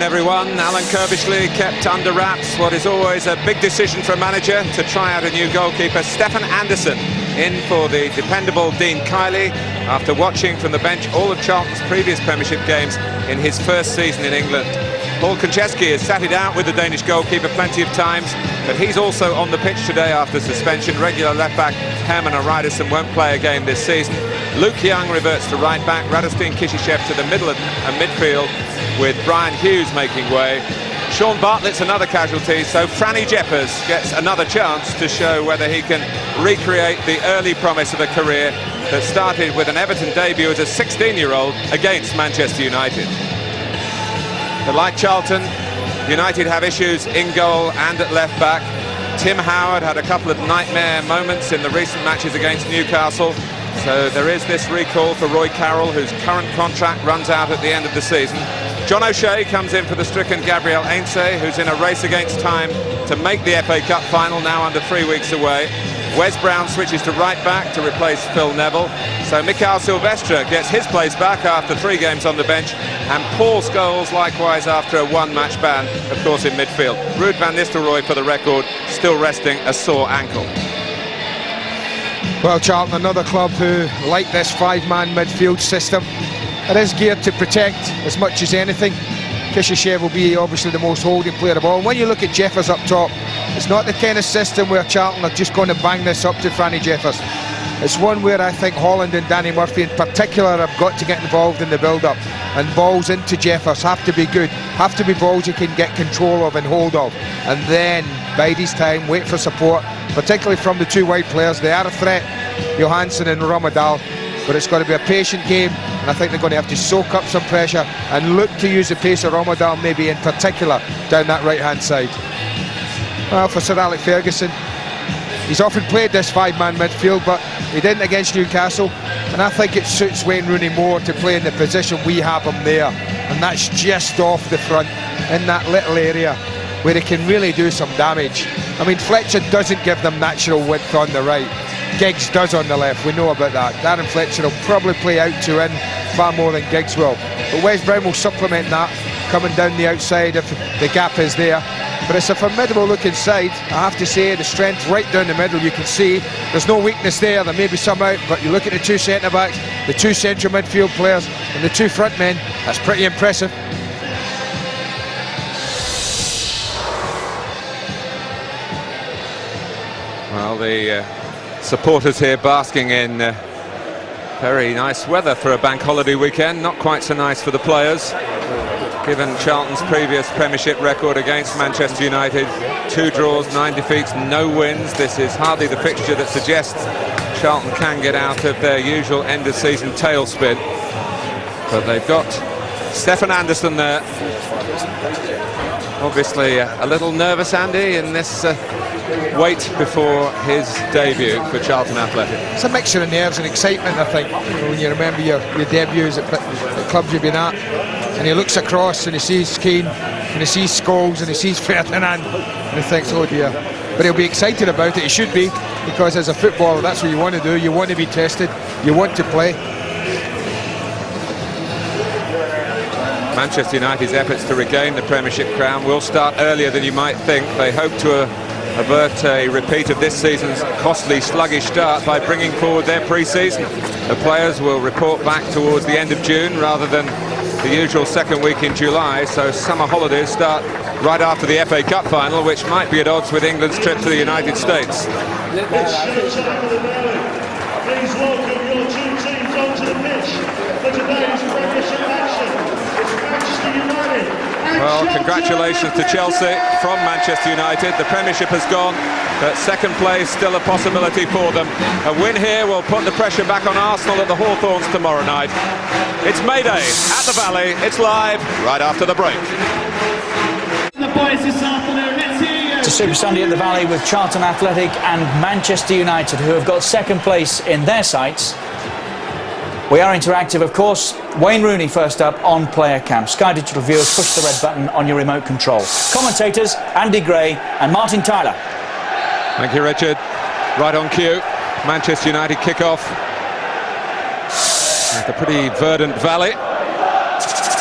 Everyone, Alan Kirbishley kept under wraps what is always a big decision for a manager to try out a new goalkeeper. Stefan Andersson in for the dependable Dean Kiley after watching from the bench all of Charlton's previous Premiership games in his first season in England. Paul Konchesky has sat it out with the Danish goalkeeper plenty of times, but he's also on the pitch today after suspension. Regular left-back Herman Ryderson won't play a game this season. Luke Young reverts to right-back, Radostin Kishishev to the middle and midfield, with Brian Hughes making way. Sean Bartlett's another casualty, so Franny Jeffers gets another chance to show whether he can recreate the early promise of a career that started with an Everton debut as a 16-year-old against Manchester United. But like Charlton, United have issues in goal and at left-back. Tim Howard had a couple of nightmare moments in the recent matches against Newcastle, so there is this recall for Roy Carroll, whose current contract runs out at the end of the season. John O'Shea comes in for the stricken Gabriel Ainsay, who's in a race against time to make the FA Cup final, now under 3 weeks away. Wes Brown switches to right-back to replace Phil Neville. So Mikael Silvestre gets his place back after 3 games on the bench, and Paul Scholes likewise after a one-match ban, of course, in midfield. Ruud van Nistelrooy, for the record, still resting a sore ankle. Well, Charlton, another club who like this 5-man midfield system. It is geared to protect as much as anything. Kishishev will be obviously the most holding player of all. And when you look at Jeffers up top, it's not the kind of system where Charlton are just going to bang this up to Franny Jeffers. It's one where I think Holland and Danny Murphy in particular have got to get involved in the build-up. And balls into Jeffers have to be good, have to be balls you can get control of and hold of. And then bide his time, wait for support, particularly from the 2 wide players. They are a threat, Johansson and Ramadal. But it's got to be a patient game, and I think they're going to have to soak up some pressure and look to use the pace of Ramadal, maybe in particular, down that right-hand side. Well, for Sir Alex Ferguson, he's often played this 5-man midfield, but he didn't against Newcastle, and I think it suits Wayne Rooney more to play in the position we have him there, and that's just off the front, in that little area where he can really do some damage. I mean, Fletcher doesn't give them natural width on the right. Giggs does on the left, we know about that. Darren Fletcher will probably play out to in far more than Giggs will. But Wes Brown will supplement that, coming down the outside if the gap is there. But it's a formidable looking side, I have to say. The strength right down the middle, you can see there's no weakness there. There may be some out, but you look at the 2 centre-backs, the 2 central midfield players and the 2 front men, that's pretty impressive. Well, the supporters here basking in very nice weather for a bank holiday weekend. Not quite so nice for the players, given Charlton's previous Premiership record against Manchester United. 2 draws, 9 defeats, no wins. This is hardly the fixture that suggests Charlton can get out of their usual end-of-season tailspin. But they've got Stefan Andersson there. Obviously a little nervous, Andy, in this wait before his debut for Charlton Athletic. It's a mixture of nerves and excitement, I think. You know, when you remember your debuts at clubs you've been at, and he looks across and he sees Keane and he sees Scholes and he sees Ferdinand and he thinks, oh dear. But he'll be excited about it. He should be, because as a footballer, that's what you want to do. You want to be tested, you want to play. Manchester United's efforts to regain the Premiership crown will start earlier than you might think. They hope to avert a repeat of this season's costly, sluggish start by bringing forward their pre-season. The players will report back towards the end of June rather than the usual 2nd week in July, so summer holidays start right after the FA Cup final, which might be at odds with England's trip to the United States. Please welcome your 2 teams onto the pitch for today's Premiership action. It's Manchester United. Well, congratulations to Chelsea from Manchester United. The Premiership has gone, but 2nd place still a possibility for them. A win here will put the pressure back on Arsenal at the Hawthorns tomorrow night. It's Mayday at the Valley. It's live right after the break. The boys this afternoon, let's hear you. It's a Super Sunday at the Valley with Charlton Athletic and Manchester United, who have got 2nd place in their sights. We are interactive, of course. Wayne Rooney first up on Player Cam. Sky Digital viewers, push the red button on your remote control. Commentators, Andy Gray and Martin Tyler. Thank you, Richard. Right on cue. Manchester United kick-off. At the pretty verdant Valley.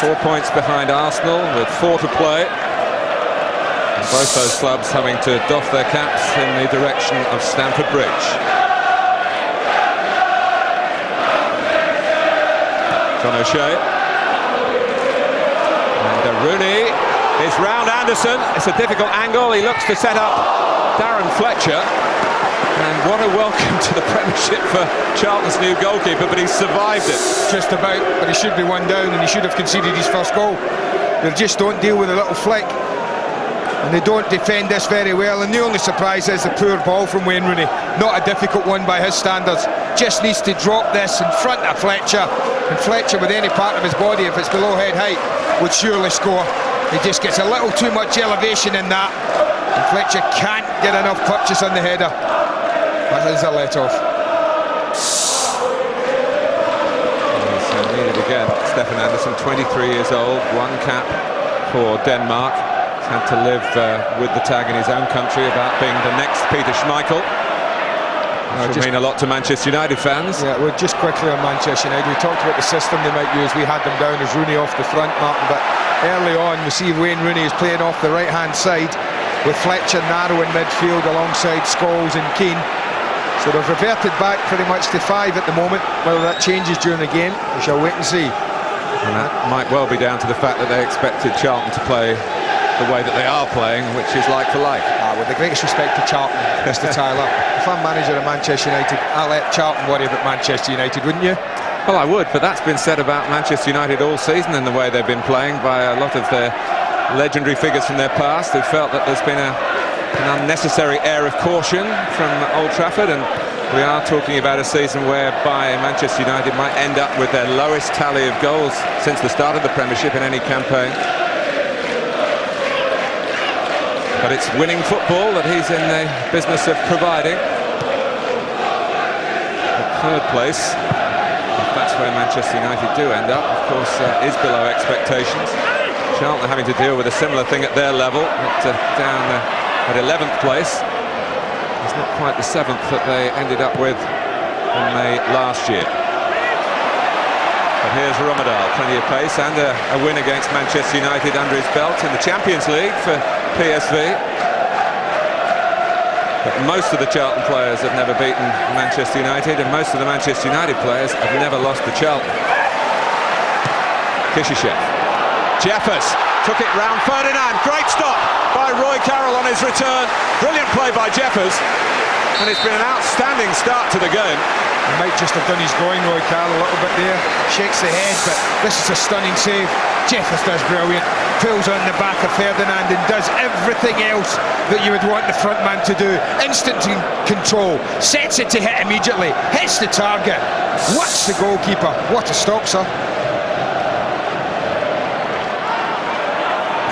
4 points behind Arsenal with 4 to play. And both those clubs having to doff their caps in the direction of Stamford Bridge. John O'Shea. And Rooney is round Anderson. It's a difficult angle. He looks to set up Darren Fletcher. And what a welcome to the Premiership for Charlton's new goalkeeper, but he's survived it. Just about, but he should be one down and he should have conceded his first goal. They just don't deal with a little flick. And they don't defend this very well. And the only surprise is the poor ball from Wayne Rooney. Not a difficult one by his standards. Just needs to drop this in front of Fletcher. And Fletcher, with any part of his body, if it's below head height, would surely score. He just gets a little too much elevation in that. And Fletcher can't get enough purchase on the header. That is a let-off. Needed again. Stefan Andersen, 23 years old, 1 cap for Denmark. He's had to live with the tag in his own country about being the next Peter Schmeichel. Which will mean a lot to Manchester United fans. Yeah, well, just quickly on Manchester United, we talked about the system they might use. We had them down as Rooney off the front, Martin, but early on we see Wayne Rooney is playing off the right-hand side with Fletcher narrow in midfield alongside Scholes and Keane. So they've reverted back pretty much to 5 at the moment. Whether that changes during the game, we shall wait and see. And that might well be down to the fact that they expected Charlton to play the way that they are playing, which is like for like. With the greatest respect to Charlton, Mr. Tyler, if I'm manager of Manchester United, I'll let Charlton worry about Manchester United, wouldn't you? Well, I would, but that's been said about Manchester United all season and the way they've been playing by a lot of their legendary figures from their past who felt that there's been an unnecessary air of caution from Old Trafford, and we are talking about a season whereby Manchester United might end up with their lowest tally of goals since the start of the Premiership in any campaign. But it's winning football that he's in the business of providing. But 3rd place, if that's where Manchester United do end up, of course, is below expectations. Charlton having to deal with a similar thing at their level, down at 11th place. It's not quite the 7th that they ended up with in May last year. But here's Romadal, plenty of pace, and a win against Manchester United under his belt in the Champions League for PSV. But most of the Charlton players have never beaten Manchester United, and most of the Manchester United players have never lost to Charlton. Kishishev. Jeffers took it round Ferdinand. Great stop by Roy Carroll on his return. Brilliant play by Jeffers. And it's been an outstanding start to the game. He might just have done his going, Roy Carroll, a little bit there. Shakes the head, but this is a stunning save. Jeffers does brilliant. Pulls on the back of Ferdinand and does everything else that you would want the front man to do. Instant control. Sets it to hit immediately. Hits the target. Whacks the goalkeeper. What a stop, sir.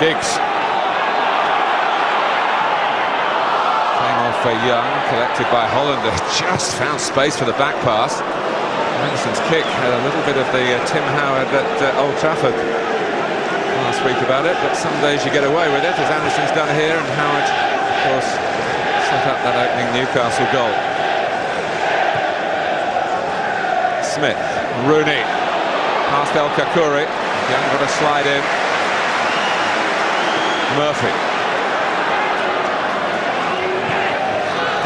Giggs. Came off for Young, collected by Hollander. Just found space for the back pass. Anderson's kick had a little bit of the Tim Howard at Old Trafford last week about it, but some days you get away with it, as Anderson's done here, and Howard, of course, set up that opening Newcastle goal. Smith, Rooney, past El Kakuri. Young got a slide in. Murphy.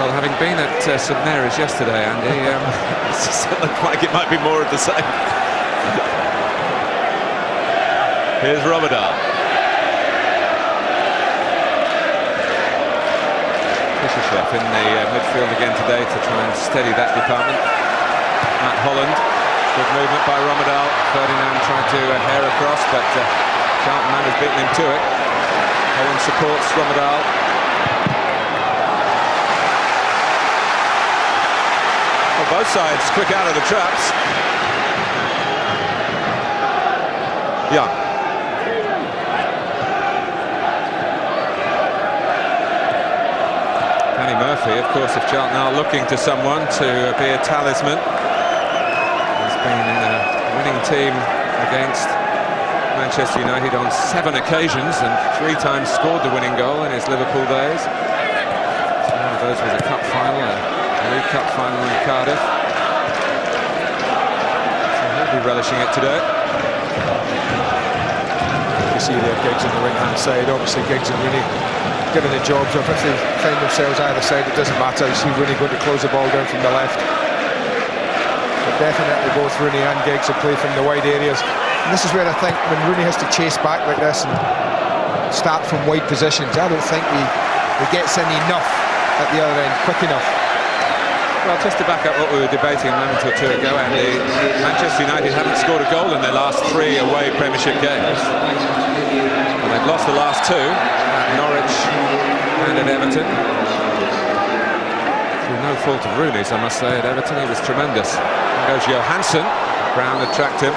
Well, having been at St Mary's yesterday, Andy, it looked like it might be more of the same. Here's Romadal. Kishishev in the midfield again today to try and steady that department. Matt Holland, good movement by Romadal. Ferdinand trying to hair across, but Charlton man has beaten him to it. Holland supports Romadal. Well, both sides quick out of the traps. Young. Danny Murphy, of course, if Charlton are looking to someone to be a talisman. He's been in a winning team against Manchester United on 7 occasions and 3 times scored the winning goal in his Liverpool days. One of those was a cup final, a League Cup final in Cardiff. So he'll be relishing it today. you see there, Giggs on the right-hand side. Obviously, Giggs and Rooney getting the jobs off. If they find themselves either side, it doesn't matter. You see Rooney going to close the ball down from the left. But definitely both Rooney and Giggs will play from the wide areas. And this is where I think when Rooney has to chase back like this and start from wide positions, I don't think he gets in enough at the other end, quick enough. Well, just to back up what we were debating a moment or two ago, Andy, Manchester United haven't scored a goal in their last 3 away Premiership games. And they've lost the last 2 at Norwich and at Everton. Through no fault of Rooney's, I must say, at Everton he was tremendous. There goes Johansson. Brown had tracked him.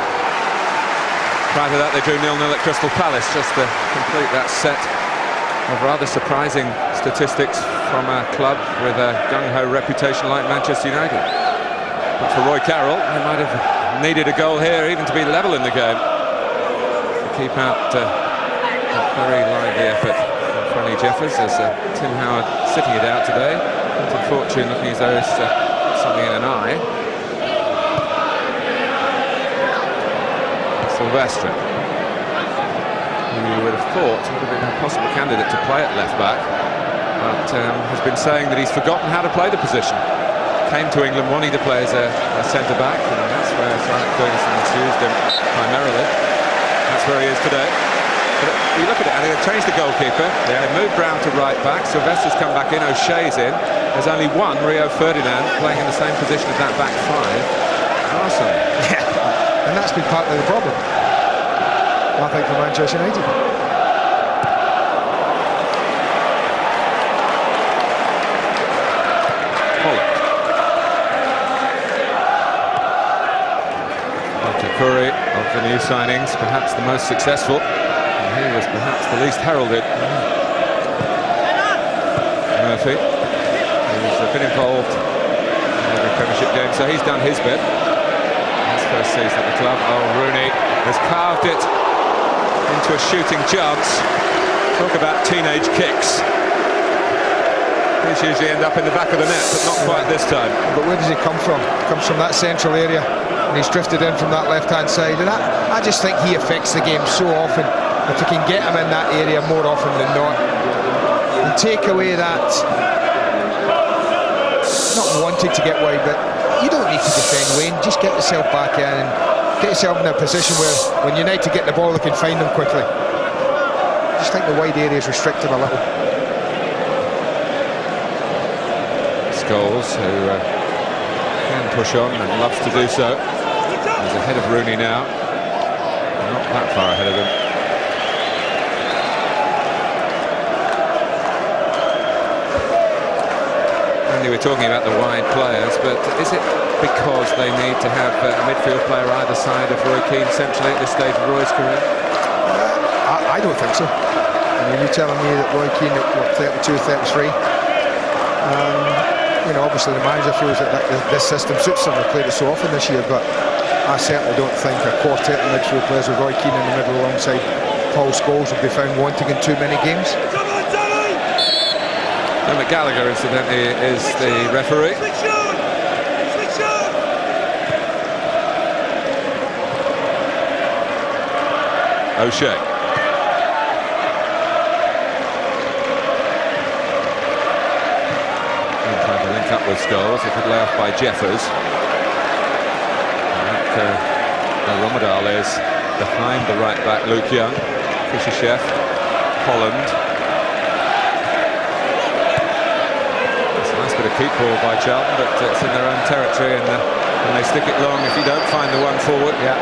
Prior to that they drew 0-0 at Crystal Palace, just to complete that set of rather surprising statistics from a club with a gung-ho reputation like Manchester United. But for Roy Carroll, they might have needed a goal here even to be level in the game, to keep out a very lively effort from Franny Jeffers, as Tim Howard sitting it out today. Quentin Fortune looking as though it's something in an eye. Silvestre, who you would have thought would have been a possible candidate to play at left-back, but has been saying that he's forgotten how to play the position. Came to England wanting to play as a centre-back, and that's where Simon Ferguson has used him primarily. That's where he is today. But you look at it, and they've changed the goalkeeper. They moved Brown to right-back. Sylvester's come back in, O'Shea's in. There's only one, Rio Ferdinand, playing in the same position as that back 5. Awesome. Yeah. And that's been part of the problem, I think, for Manchester United. Curry of the new signings, perhaps the most successful, and he was perhaps the least heralded. Murphy, who's been involved in every Premiership game, so he's done his bit. His first season at the club. Oh, Rooney has carved it into a shooting chance. Talk about teenage kicks. These usually end up in the back of the net, but not quite this time. But where does he come from? He comes from that central area, and he's drifted in from that left-hand side. And I just think he affects the game so often. If we can get him in that area more often than not, and take away that, not wanting to get wide, but you don't need to defend, Wayne. Just get yourself back in and get yourself in a position where when United get the ball, they can find them quickly. I just think the wide area is restricted a little. Scholes, who can push on and loves to do so. He's ahead of Rooney now. Not that far ahead of him. And we were talking about the wide players, but is it because they need to have a midfield player either side of Roy Keane centrally at this stage of Roy's career? I don't think so. I mean, you're telling me that Roy Keane at 32, 33, you know, obviously the manager feels that this system suits them. They've played it so often this year, but I certainly don't think a quartet of midfield players with Roy Keane in the middle alongside Paul Scholes would be found wanting in too many games. Dermot Gallagher, incidentally, is the referee. O'Shea. Trying to link up with Scholes. It could lay off by Jeffers. Romadal is behind the right back, Luke Young. Fischer Chef, Holland. It's a nice bit of keep ball by Charlton, but it's in their own territory, and when they stick it long, if you don't find the one forward. Yeah.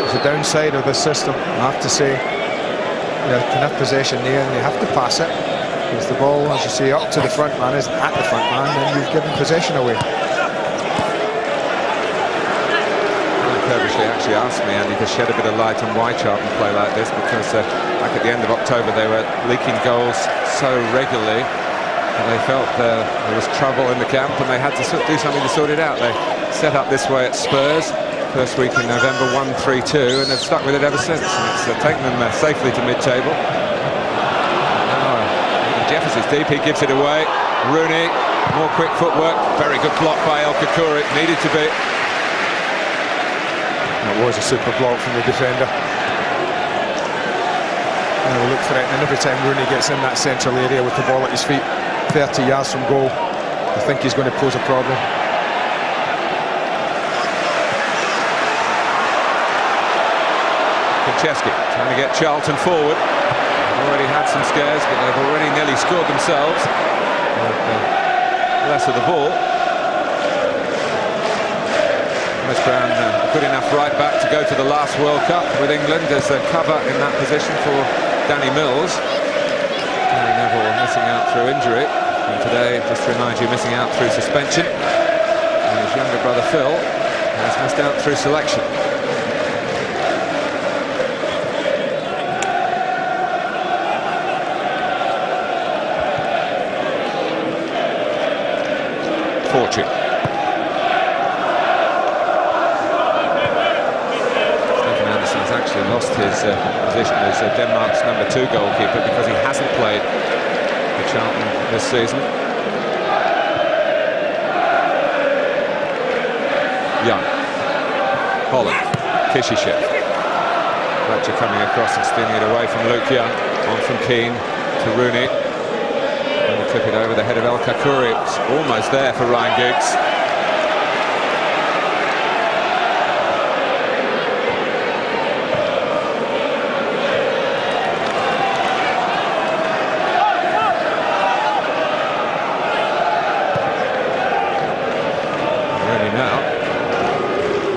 It's a downside of this system, I have to say. You have enough possession there, and you have to pass it. Because the ball, as you say, up to the front man isn't at the front man, then you've given possession away. Kirbishley actually asked me, Andy, to shed a bit of light on why Charlton play like this, because back at the end of October they were leaking goals so regularly that they felt there was trouble in the camp, and they had to do something to sort it out. They set up this way at Spurs, first week in November, 1-3-2, and they've stuck with it ever since. And it's taken them safely to mid-table. Jeffers is deep, he gives it away. Rooney, more quick footwork, very good block by El Khakouri, needed to be. That was a super block from the defender. Will look threatening every time Rooney gets in that central area with the ball at his feet, 30 yards from goal. I think he's going to pose a problem. Franceschi trying to get Charlton forward. Already had some scares, but they've already nearly scored themselves. Less of the ball. Wes Brown, good enough right back to go to the last World Cup with England. There's a cover in that position for Danny Mills. Gary Neville missing out through injury. And today, just to remind you, missing out through suspension. And his younger brother Phil has missed out through selection. Fortune. Stefan Anderson's actually lost his position as Denmark's #2 goalkeeper because he hasn't played for Charlton this season. Young. Holland. Kishishev. Fletcher coming across and stealing it away from Luke Young. On from Keane to Rooney. Clip it over the head of El Kakuri. It's almost there for Ryan Giggs. Really now,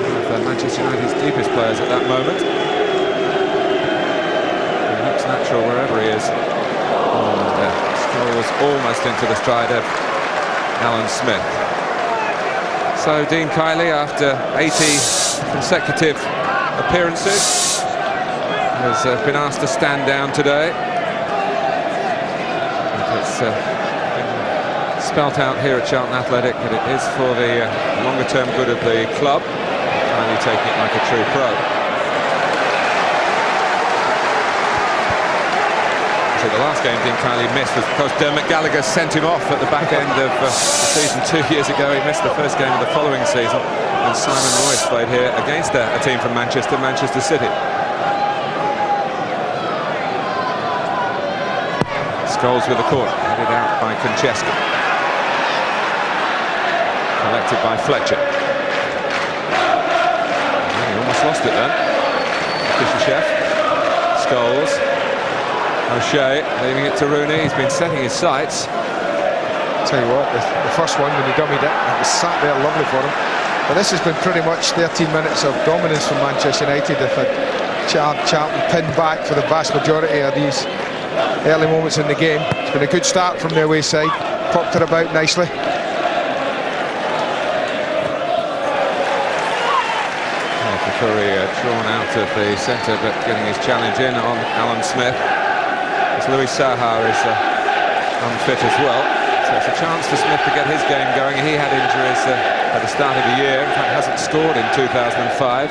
one of Manchester United's deepest players at that moment. He looks natural wherever he is. Was almost into the stride of Alan Smith. So Dean Kiley, after 80 consecutive appearances, has been asked to stand down today. It's been spelt out here at Charlton Athletic that it is for the longer-term good of the club. Kiley taking it like a true pro. The last game Dean Kiley missed was because Dermot Gallagher sent him off at the back end of the season 2 years ago. He missed the first game of the following season, and Simon Royce played here against a team from Manchester, Manchester City. Scholes with the corner, headed out by Franceschi. Collected by Fletcher. He almost lost it then. Kishishev. Scholes. O'Shea leaving it to Rooney. He's been setting his sights. Tell you what, the first one when he dummied it was sat there lovely for him. But this has been pretty much 13 minutes of dominance from Manchester United. They've had Charlton pinned back for the vast majority of these early moments in the game. It's been a good start from their way side. Popped it about nicely. Curry drawn out of the centre, but getting his challenge in on Alan Smith. Louis Saha is unfit as well, so it's a chance for Smith to get his game going. He had injuries at the start of the year, in fact hasn't scored in 2005.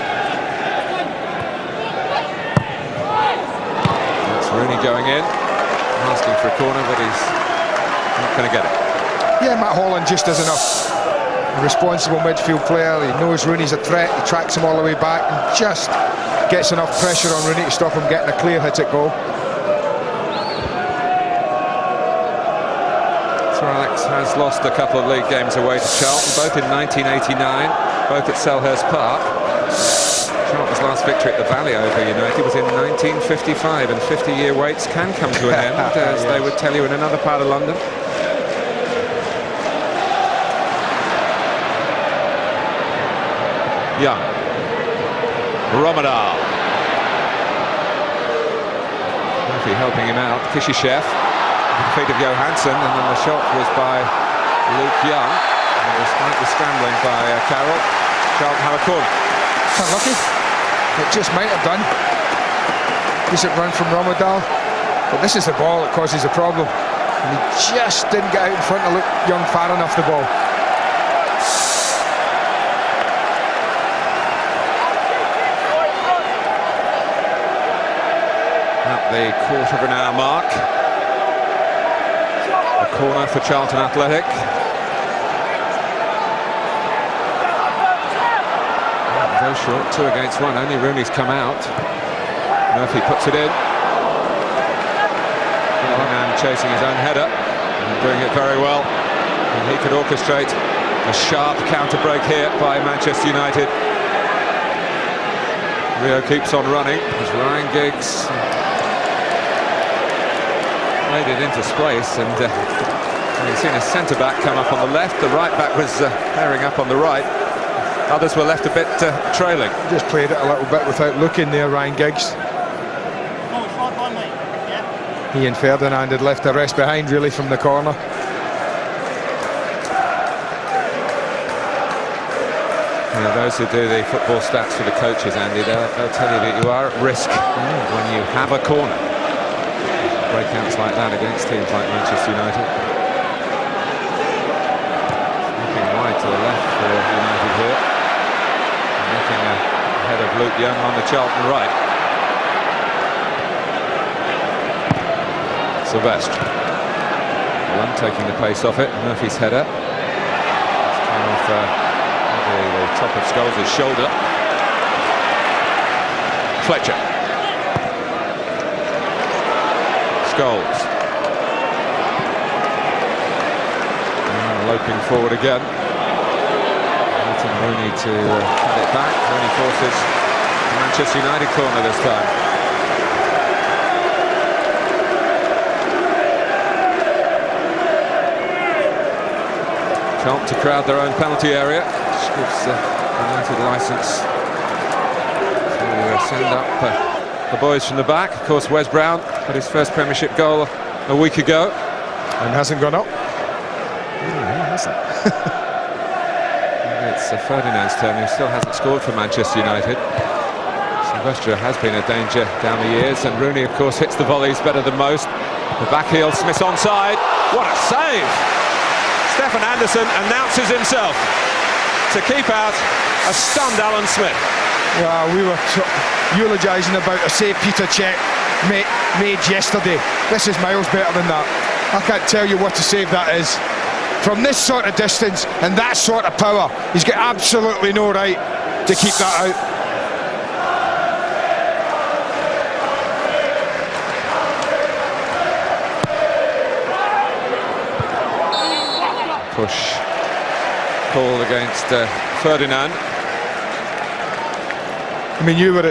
That's Rooney going in, asking for a corner, but he's not going to get it. Yeah, Matt Holland just does enough. A responsible midfield player, he knows Rooney's a threat, he tracks him all the way back and just gets enough pressure on Rooney to stop him getting a clear hit at goal. Alex has lost a couple of league games away to Charlton, both in 1989, both at Selhurst Park. Charlton's last victory at the Valley over United was in 1955, and 50-year waits can come to an end, as they would tell you in another part of London. Young. Romadal. Murphy helping him out. Kishishev. The feet of Johansson, and then the shot was by Luke Young. And despite the scrambling by Carroll, Charlton have a corner. Unlucky. It just might have done. Decent run from Romadal, but this is the ball that causes the problem. And he just didn't get out in front of Luke Young far enough the ball. At the quarter of an hour mark. A corner for Charlton Athletic. Very short, 2 against 1. Only Rooney's come out. Murphy puts it in. chasing his own header and doing it very well. And he could orchestrate a sharp counter-break here by Manchester United. Rio keeps on running as Ryan Giggs made it into space, and you've seen a centre-back come up on the left. The right-back was bearing up on the right. Others were left a bit trailing. Just played it a little bit without looking there, Ryan Giggs. He and Ferdinand had left the rest behind, really, from the corner. Now, those who do the football stats for the coaches, Andy, they'll tell you that you are at risk when you have a corner. Breakouts like that against teams like Manchester United. Looking wide to the left for United here. Looking ahead of Luke Young on the Charlton right. Sylvestre. One taking the pace off it. Murphy's header. It's come off the top of Scholes' shoulder. Fletcher. Scholes. Loping forward again. Letting Rooney to cut it back. Rooney forces the Manchester United corner this time. Charlton to crowd their own penalty area, which gives United licence to send up the boys from the back. Of course, Wes Brown had his first Premiership goal a week ago. And hasn't gone up. He hasn't. It's Ferdinand's turn, who still hasn't scored for Manchester United. Sylvestre has been a danger down the years, and Rooney, of course, hits the volleys better than most. The back heel, Smith's onside. What a save! Stefan Andersson announces himself to keep out a stunned Alan Smith. Well, we were eulogising about a save Peter Cech made yesterday. This is miles better than that. I can't tell you what a save that is. From this sort of distance and that sort of power, he's got absolutely no right to keep that out. Push call against Ferdinand. I mean, you were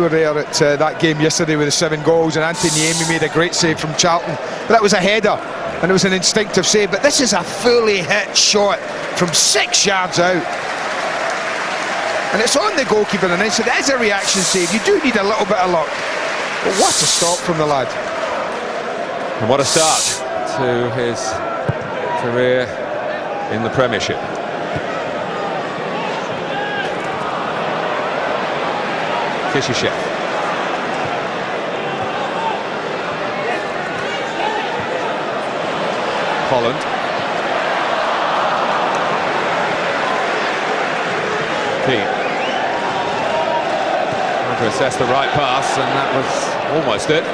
there at that game yesterday with the 7 goals, and Anthony Amy made a great save from Charlton. But that was a header, and it was an instinctive save. But this is a fully hit shot from 6 yards out, and it's on the goalkeeper. And so that is a reaction save. You do need a little bit of luck, but what a stop from the lad! And what a start to his career in the Premiership. Kishishev. Holland. Keane. Trying to assess the right pass, and that was almost it.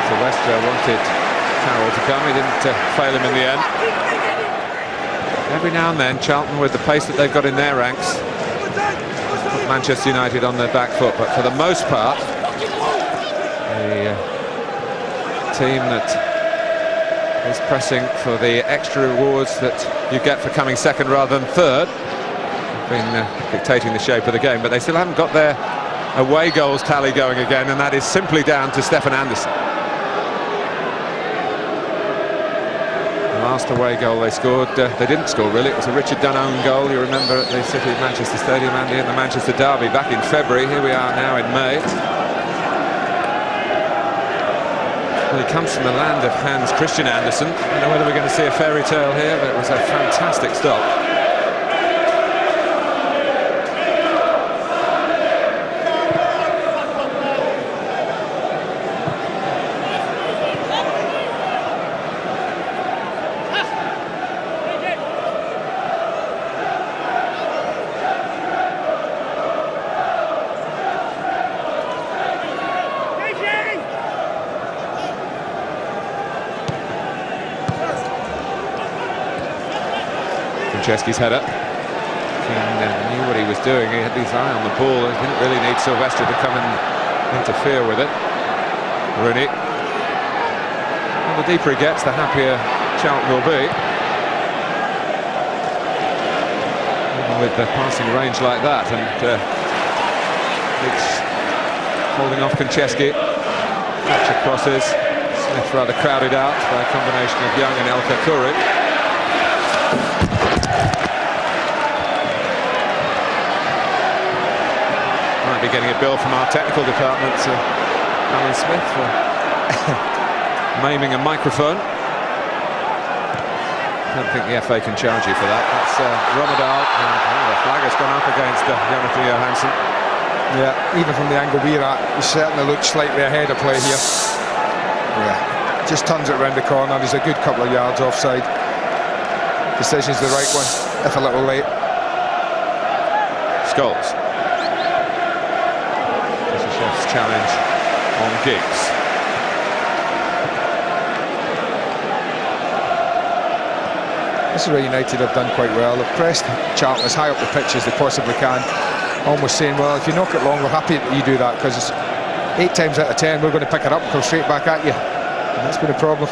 Sylvestre wanted Carroll to come, he didn't fail him in the end. Every now and then, Charlton, with the pace that they've got in their ranks, put Manchester United on their back foot, but for the most part, the team that is pressing for the extra rewards that you get for coming second rather than third have been dictating the shape of the game, but they still haven't got their away goals tally going again, and that is simply down to Stefan Andersson. Last away goal they scored, they didn't score really, it was a Richard Dunn own goal, you remember, at the City of Manchester Stadium, Andy, in the Manchester Derby back in February. Here we are now in May. Well, he comes from the land of Hans Christian Andersen. I don't know whether we're going to see a fairy tale here, but it was a fantastic stop. Chesky's header. He knew what he was doing. He had his eye on the ball. He didn't really need Sylvester to come and interfere with it. Rooney. Well, the deeper he gets, the happier Charlton will be. Even with the passing range like that, and it's holding off Konchesky. Fletcher crosses. Smith rather crowded out by a combination of Young and El Kakuri. Might be getting a bill from our technical department, Alan Smith, for maiming a microphone. I don't think the FA can charge you for that. That's Romadal, and the flag has gone up against Jonathan Johansson. Yeah, even from the angle we're at, he certainly looks slightly ahead of play here. Yeah, just turns it around the corner. He's a good couple of yards offside. Decision's the right one, if a little late. Scholes. Chef's challenge on Giggs. This is where United have done quite well. They've pressed Charlton as high up the pitch as they possibly can, almost saying, well, if you knock it long, we're happy that you do that, because 8 times out of 10 we're going to pick it up and come straight back at you. And that's been a problem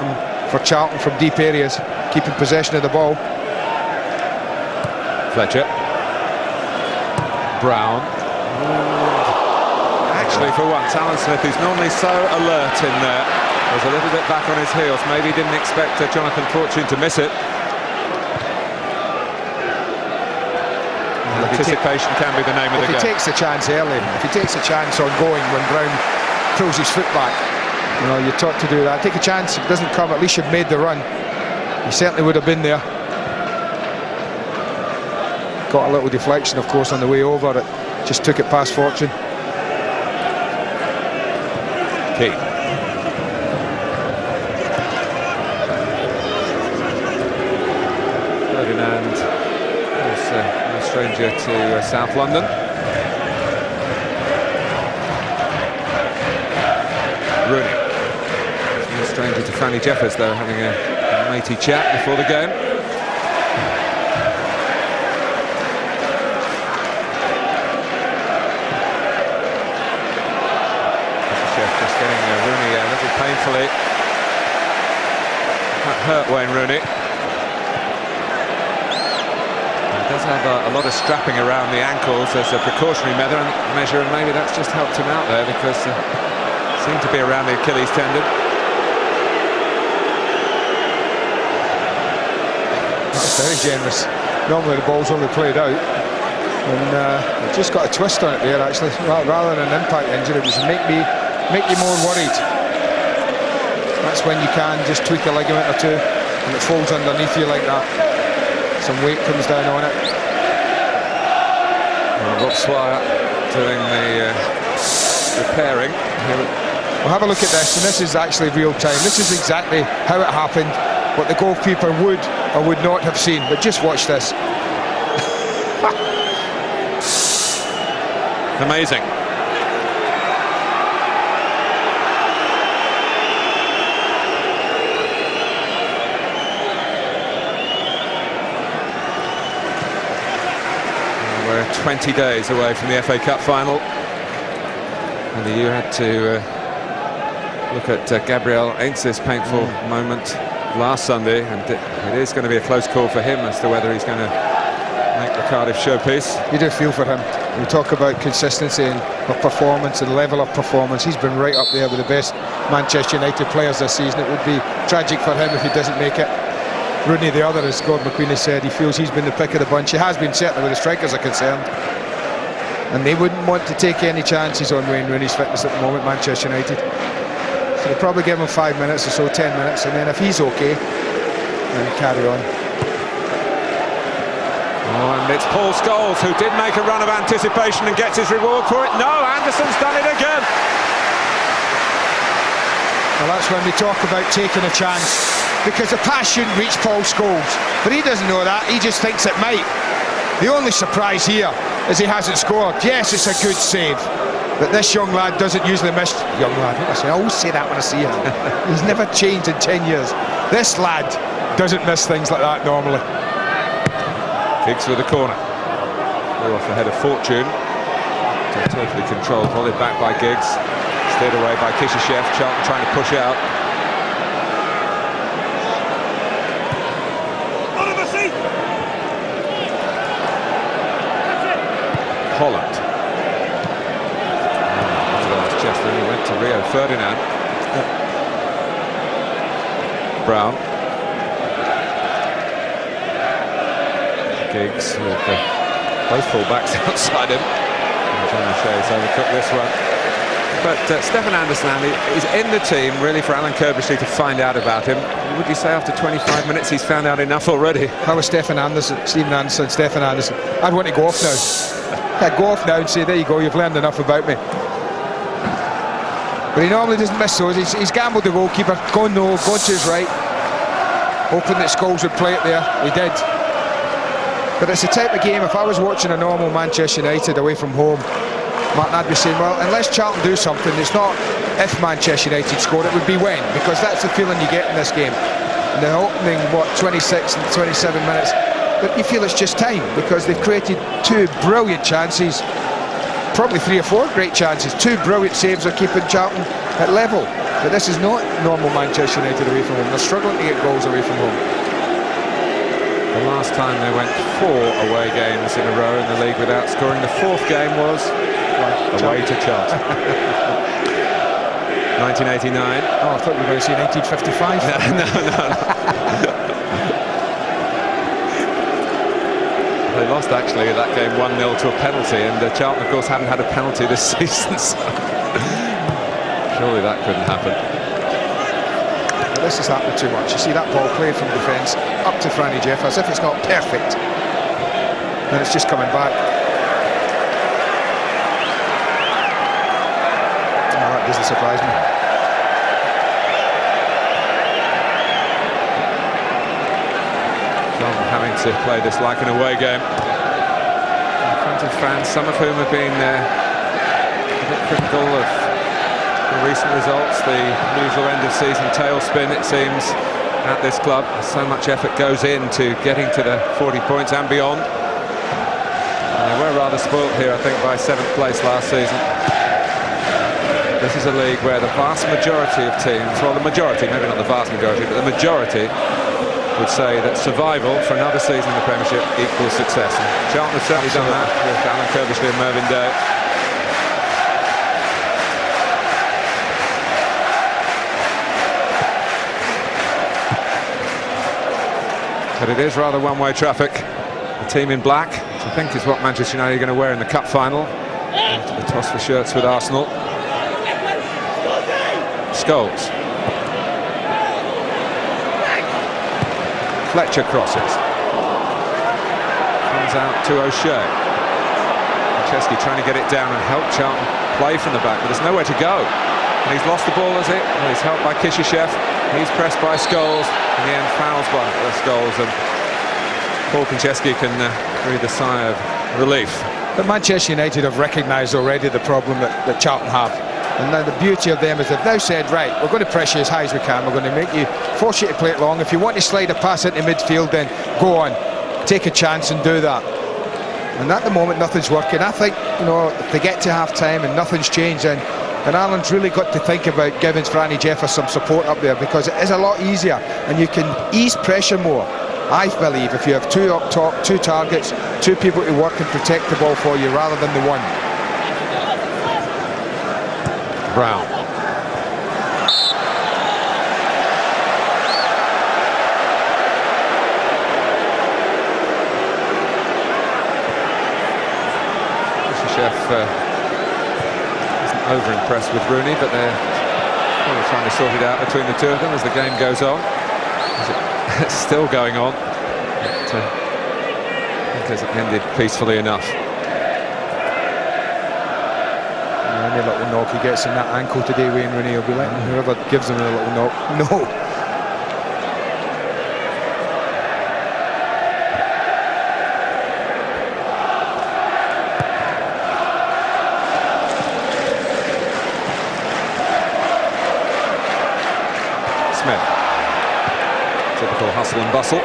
for Charlton from deep areas, keeping possession of the ball. Fletcher. Brown. Actually, for once, Alan Smith, who's normally so alert in there, was a little bit back on his heels. Maybe he didn't expect Jonathan Fortune to miss it. Anticipation can be the name of the game. If he takes the chance early, if he takes a chance on going when Brown pulls his foot back, you know, you're taught to do that. Take a chance. If it doesn't come, at least you've made the run. He certainly would have been there. Got a little deflection, of course, on the way over. It just took it past Fortune. Key. Ferdinand, of course, no stranger to South London. Rooney. No stranger to Fanny Jeffers, though, having a matey chat before the game. Just getting Rooney a little painfully. That hurt Wayne Rooney. He does have a lot of strapping around the ankles as a precautionary measure, and maybe that's just helped him out there, because seemed to be around the Achilles tendon. That's very generous. Normally the ball's only played out, and it just got a twist on it there, actually. Rather than an impact injury, it was make you more worried. That's when you can just tweak a ligament or two and it folds underneath you like that. Some weight comes down on it. Rob Swire doing the repairing. Well, have a look at this, and this is actually real time. This is exactly how it happened, what the goalkeeper would or would not have seen. But just watch this. Amazing. We're 20 days away from the FA Cup final, and you had to look at Gabriel Aintz's painful moment last Sunday, and it is going to be a close call for him as to whether he's going to make the Cardiff showpiece. You do feel for him. We talk about consistency of performance and level of performance. He's been right up there with the best Manchester United players this season. It would be tragic for him if he doesn't make it. Rooney, the other, as Gordon McQueen has said, he feels he's been the pick of the bunch. He has been, certainly where the strikers are concerned. And they wouldn't want to take any chances on Wayne Rooney's fitness at the moment, Manchester United. So they'll probably give him 5 minutes or so, 10 minutes, and then if he's okay, then carry on. Oh, and it's Paul Scholes who did make a run of anticipation and gets his reward for it. No, Anderson's done it again. Well, that's when we talk about taking a chance, because the pass shouldn't reach Paul Scholes, but he doesn't know that. He just thinks it might. The only surprise here is he hasn't scored. Yes, it's a good save, but this young lad doesn't usually miss. Young lad, I always say that when I see him. He's never changed in 10 years. This lad doesn't miss things like that normally. Giggs with the corner. Flew off the head of Fortune. Totally controlled, volleyed back by Giggs. Steered away by Kishyshev. Charlton trying to push out. Holland. Chester, he went to Rio Ferdinand. Brown. Giggs with both full-backs outside him. John O'Shea's overcooked this one. But Stefan Anderson, Andy, is in the team really for Alan Kirbishley to find out about him. Would you say after 25 minutes he's found out enough already? How was Stefan Anderson, Stephen Anderson, Stefan Anderson? I'd want to go off now. I'd go off now and say, there you go, you've learned enough about me. But he normally doesn't miss those. He's gambled the goalkeeper, gone no, gone to his right, hoping that Scholes would play it there. He did. But it's the type of game, if I was watching a normal Manchester United away from home, Martin, I'd be saying, well, unless Charlton do something, it's not if Manchester United score, it would be when, because that's the feeling you get in this game. In the opening, 26 and 27 minutes, but you feel it's just time, because they've created two brilliant chances, probably 3 or 4 great chances. 2 brilliant saves are keeping Charlton at level. But this is not normal Manchester United away from home. They're struggling to get goals away from home. The last time they went 4 away games in a row in the league without scoring. The 4th game was away to Charlton. 1989. Oh, I thought you were going to say 1955. No. They lost actually that game 1-0 to a penalty, and Charlton of course haven't had a penalty this season, so surely that couldn't happen. Well, this has happened too much. You see that ball played from defence up to Franny Jeff, as if it's not perfect, and it's just coming back. Oh, that doesn't surprise me. Having to play this like an away game in front of fans, some of whom have been a bit critical of the recent results, the usual end of season tailspin it seems at this club. So much effort goes into getting to the 40 points and beyond, and they were rather spoilt here I think by 7th place last season. This is a league where the vast majority of teams, well the majority, maybe not the vast majority, but the majority would say that survival for another season in the Premiership equals success. And Charlton have certainly done that with Alan Kirbishley and Mervyn Day. But it is rather one-way traffic. The team in black, which I think is what Manchester United are going to wear in the cup final, after the toss for shirts with Arsenal. Scholes. Fletcher crosses. Comes out to O'Shea. Chesky trying to get it down and help Charlton play from the back, but there's nowhere to go. And he's lost the ball, has it? Well, he's helped by Kishyshev. He's pressed by Scholes. In the end, fouls by Scholes, and Paul Konchesky can breathe a sigh of relief. But Manchester United have recognised already the problem that Charlton have. And now the beauty of them is they've now said, right, we're going to press you as high as we can, we're going to make you, force you to play it long. If you want to slide a pass into midfield, then go on, take a chance and do that. And at the moment nothing's working. I think, you know, if they get to half-time and nothing's changed, then Alan's really got to think about giving Franny Jeffers some support up there, because it is a lot easier and you can ease pressure more. I believe if you have 2 up top, 2 targets, 2 people to work and protect the ball for you rather than the one. Brown. Kishyshev isn't over-impressed with Rooney, but they're probably trying to sort it out between the two of them as the game goes on. It's still going on. But, I think it's ended peacefully enough. Any little knock he gets in that ankle today, Wayne Rooney, he'll be letting whoever gives him a little knock. No. Smith. Typical hustle and bustle.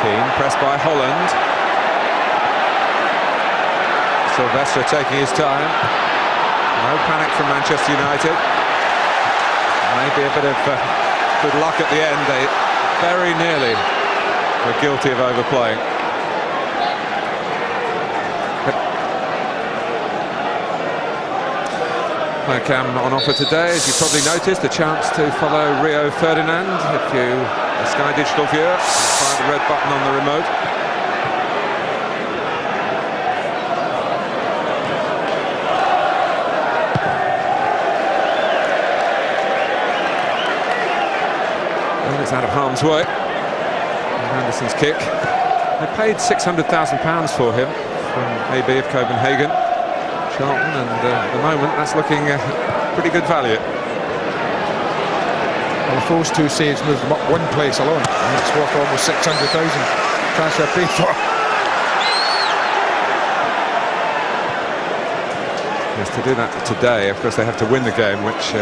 Keane, pressed by Holland. Sylvester taking his time. No panic from Manchester United. Maybe a bit of good luck at the end. They very nearly were guilty of overplaying. Player cam on offer today, as you probably noticed, a chance to follow Rio Ferdinand. If you a Sky Digital viewer, find the red button on the remote. And it's out of harm's way. And Anderson's kick. They paid £600,000 for him from AB of Copenhagen. Charlton, and at the moment that's looking pretty good value. Well, if those two saves moved them up one place alone, and it's worth almost 600,000 transfer paid for. Yes, to do that today, of course they have to win the game, which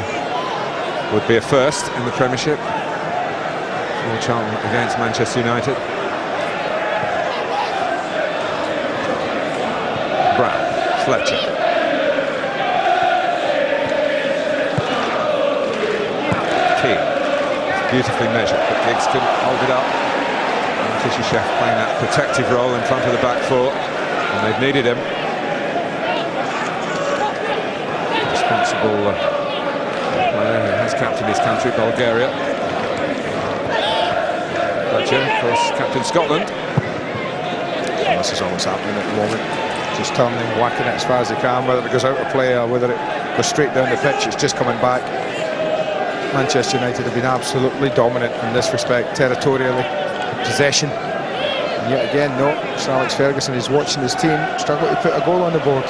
would be a first in the Premiership for Charlton against Manchester United. Brown, Fletcher. Beautifully measured, but Giggs couldn't hold it up. And Fischer Chef playing that protective role in front of the back four, and they've needed him. Responsible player who has captained his country, Bulgaria. Fletcher, of course, captain Scotland. Well, this is always happening at the moment. Just turning, whacking it as far as they can, whether it goes out of play or whether it goes straight down the pitch. It's just coming back. Manchester United have been absolutely dominant in this respect, territorially, possession. And yet again, no, Sir Alex Ferguson is watching his team struggle to put a goal on the board.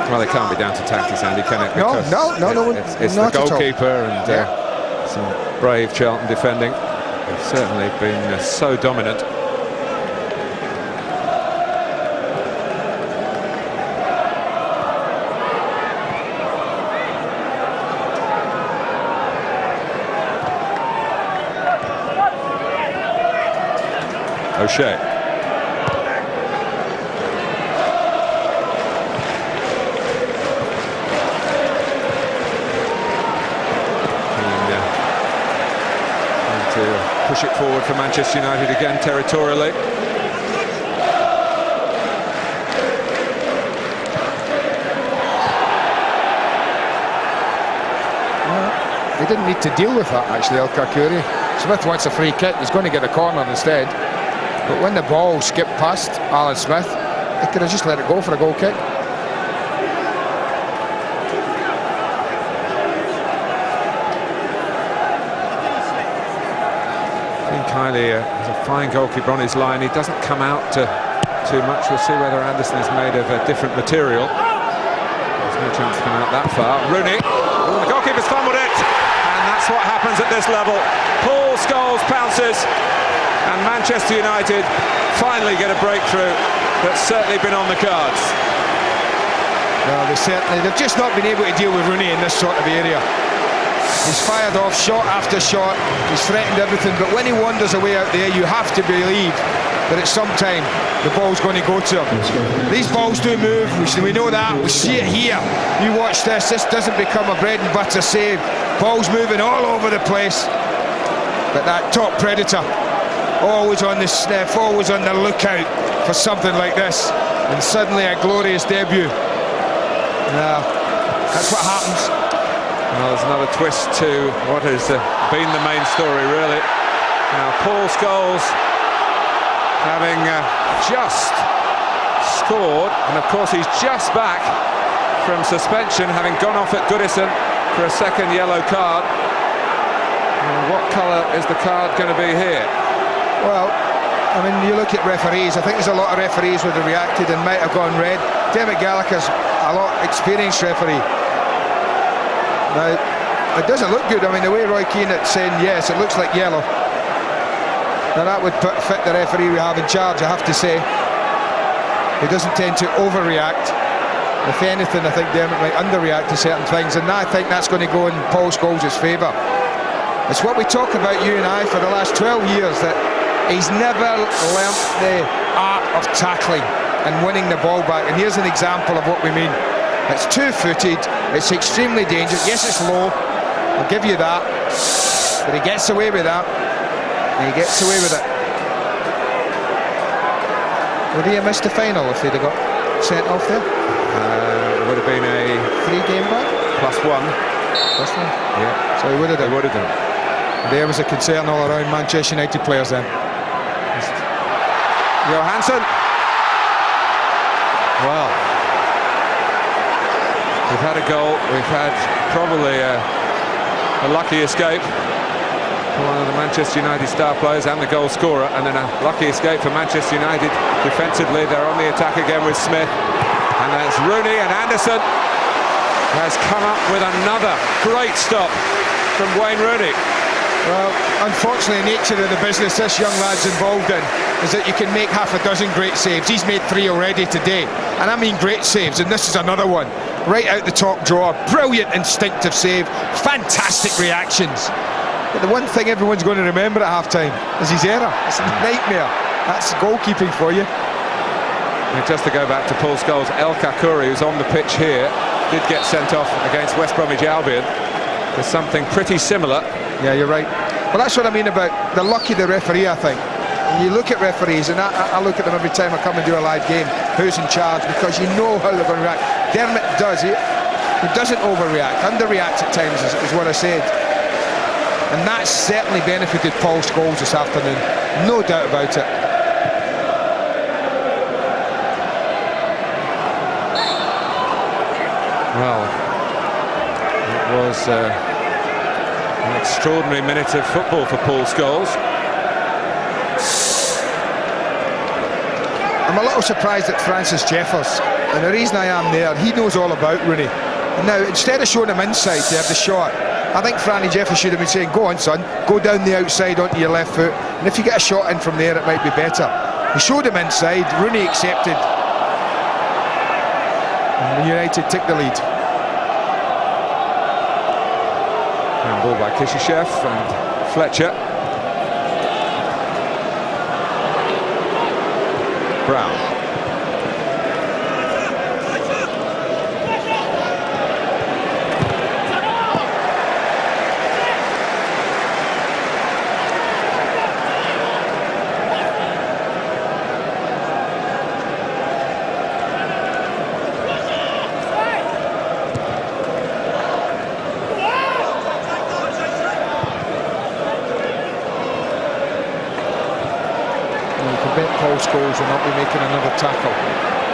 Well, they can't be down to tactics, Andy, can it? No, It's the goalkeeper and some brave Charlton defending. They've certainly been so dominant. O'Shea. To push it forward for Manchester United again territorially. Well, he didn't need to deal with that actually, El Kakuri. Smith wants a free kick, he's going to get a corner instead. But when the ball skipped past Alan Smith, he could have just let it go for a goal kick. Kylie is a fine goalkeeper on his line. He doesn't come out too much. We'll see whether Anderson is made of a different material. There's no chance to come out that far. Rooney. Oh, the goalkeeper's fumbled it. And that's what happens at this level. Paul Scholes pounces. And Manchester United finally get a breakthrough that's certainly been on the cards. Well, they've just not been able to deal with Rooney in this sort of area. He's fired off shot after shot, he's threatened everything, but when he wanders away out there, you have to believe that at some time the ball's going to go to him. These balls do move, we know that, we see it here. You watch this doesn't become a bread and butter save. Balls moving all over the place. But that top predator, always on the sniff, always on the lookout for something like this. And suddenly a glorious debut. That's what happens. Well, there's another twist to what has been the main story, really. Now, Paul Scholes having just scored, and of course he's just back from suspension, having gone off at Goodison for a second yellow card. And what colour is the card going to be here? Well, I mean, you look at referees, I think there's a lot of referees would have reacted and might have gone red. David Gallagher's a lot experienced referee. Now, it doesn't look good. I mean, the way Roy Keane is saying yes, it looks like yellow. Now that would fit the referee we have in charge, I have to say. He doesn't tend to overreact. If anything, I think Dermot might underreact to certain things, and I think that's going to go in Paul Scholes' favour. It's what we talk about, you and I, for the last 12 years, that he's never learnt the art of tackling and winning the ball back. And here's an example of what we mean. It's two-footed, it's extremely dangerous. Yes, it's low, I'll give you that, but he gets away with that, and he gets away with it. Would he have missed the final if he'd have got sent off there? It would have been a 3-game ban? +1. +1? Yeah. So he would have done. He would have done. There was a concern all around Manchester United players then. Johansson. Well, we've had a goal. We've had probably a lucky escape for one of the Manchester United star players and the goal scorer, and then a lucky escape for Manchester United defensively. They're on the attack again with Smith, and that's Rooney, and Anderson has come up with another great stop from Wayne Rooney. Well, unfortunately, the nature of the business this young lad's involved in is that you can make half a dozen great saves. He's made 3 already today, and I mean great saves, and this is another one. Right out the top drawer, brilliant instinctive save, fantastic reactions. But the one thing everyone's going to remember at half-time is his error. It's a nightmare. That's goalkeeping for you. And just to go back to Paul Scholes, El Kakuri, who's on the pitch here, did get sent off against West Bromwich Albion. There's something pretty similar. Yeah, you're right. Well, that's what I mean about the lucky the referee, I think. When you look at referees, and I look at them every time I come and do a live game, who's in charge, because you know how they're going to react. Dermot does. He doesn't overreact, underreacts at times, is what I said. And that's certainly benefited Paul Scholes this afternoon, no doubt about it. Well, it was an extraordinary minute of football for Paul Scholes. I'm a little surprised at Francis Jeffers, and the reason I am there, he knows all about Rooney. And now, instead of showing him inside to have the shot, I think Franny Jeffers should have been saying, go on son, go down the outside onto your left foot, and if you get a shot in from there it might be better. He showed him inside, Rooney accepted, and United took the lead. Ball by Kishishev and Fletcher. Brown. Paul Scholes will not be making another tackle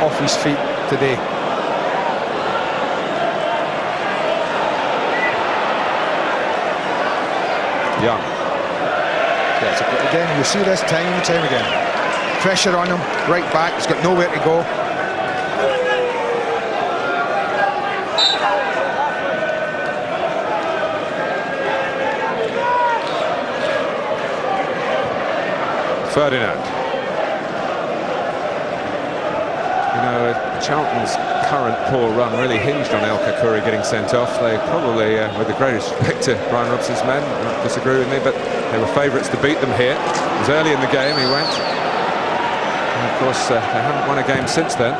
off his feet today. Young. Yes, again, you see this time and time again. Pressure on him, right back, he's got nowhere to go. Ferdinand. You know, Charlton's current poor run really hinged on El Kakuri getting sent off. They probably, with the greatest respect to Brian Robson's men, don't disagree with me, but they were favourites to beat them here. It was early in the game, he went. And of course, they haven't won a game since then.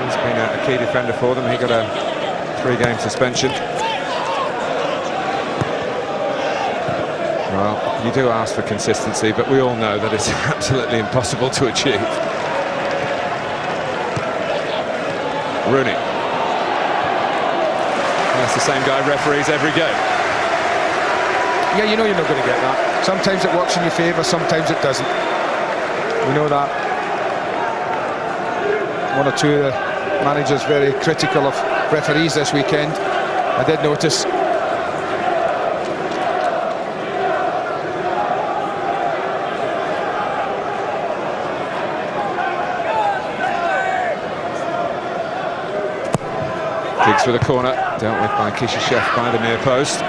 He's been a key defender for them. He got a 3-game suspension. Well, you do ask for consistency, but we all know that it's absolutely impossible to achieve. Rooney. That's the same guy referees every game. Yeah, you know you're not going to get that. Sometimes it works in your favour, sometimes it doesn't. We know that. One or two of the managers very critical of referees this weekend. I did notice. Giggs for the corner, dealt with by Kishishev by the near post.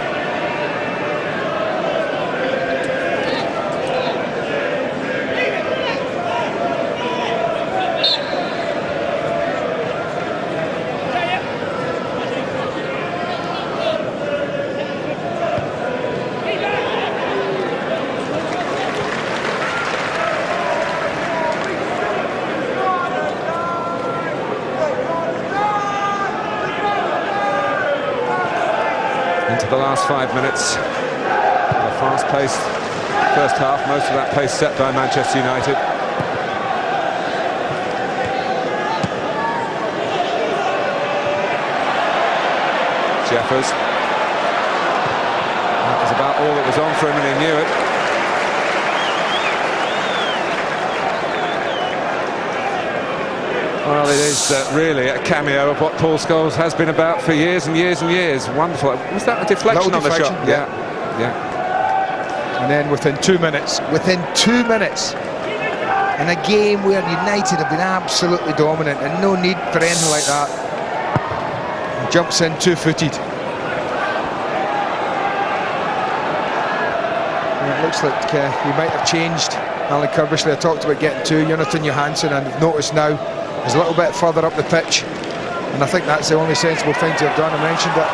into the last 5 minutes. A fast-paced first half, most of that pace set by Manchester United. Jeffers. That was about all that was on for him, and he knew it. Well, it is really a cameo of what Paul Scholes has been about for years and years and years. Wonderful. Was that a deflection on the shot? Yeah. Yeah. And then within 2 minutes, in a game where United have been absolutely dominant and no need for anything like that, he jumps in two-footed. It looks like he might have changed Alan Curbishley. I talked about getting to Jonathan Johansson, and I've noticed now he's a little bit further up the pitch, and I think that's the only sensible thing to have done. I mentioned it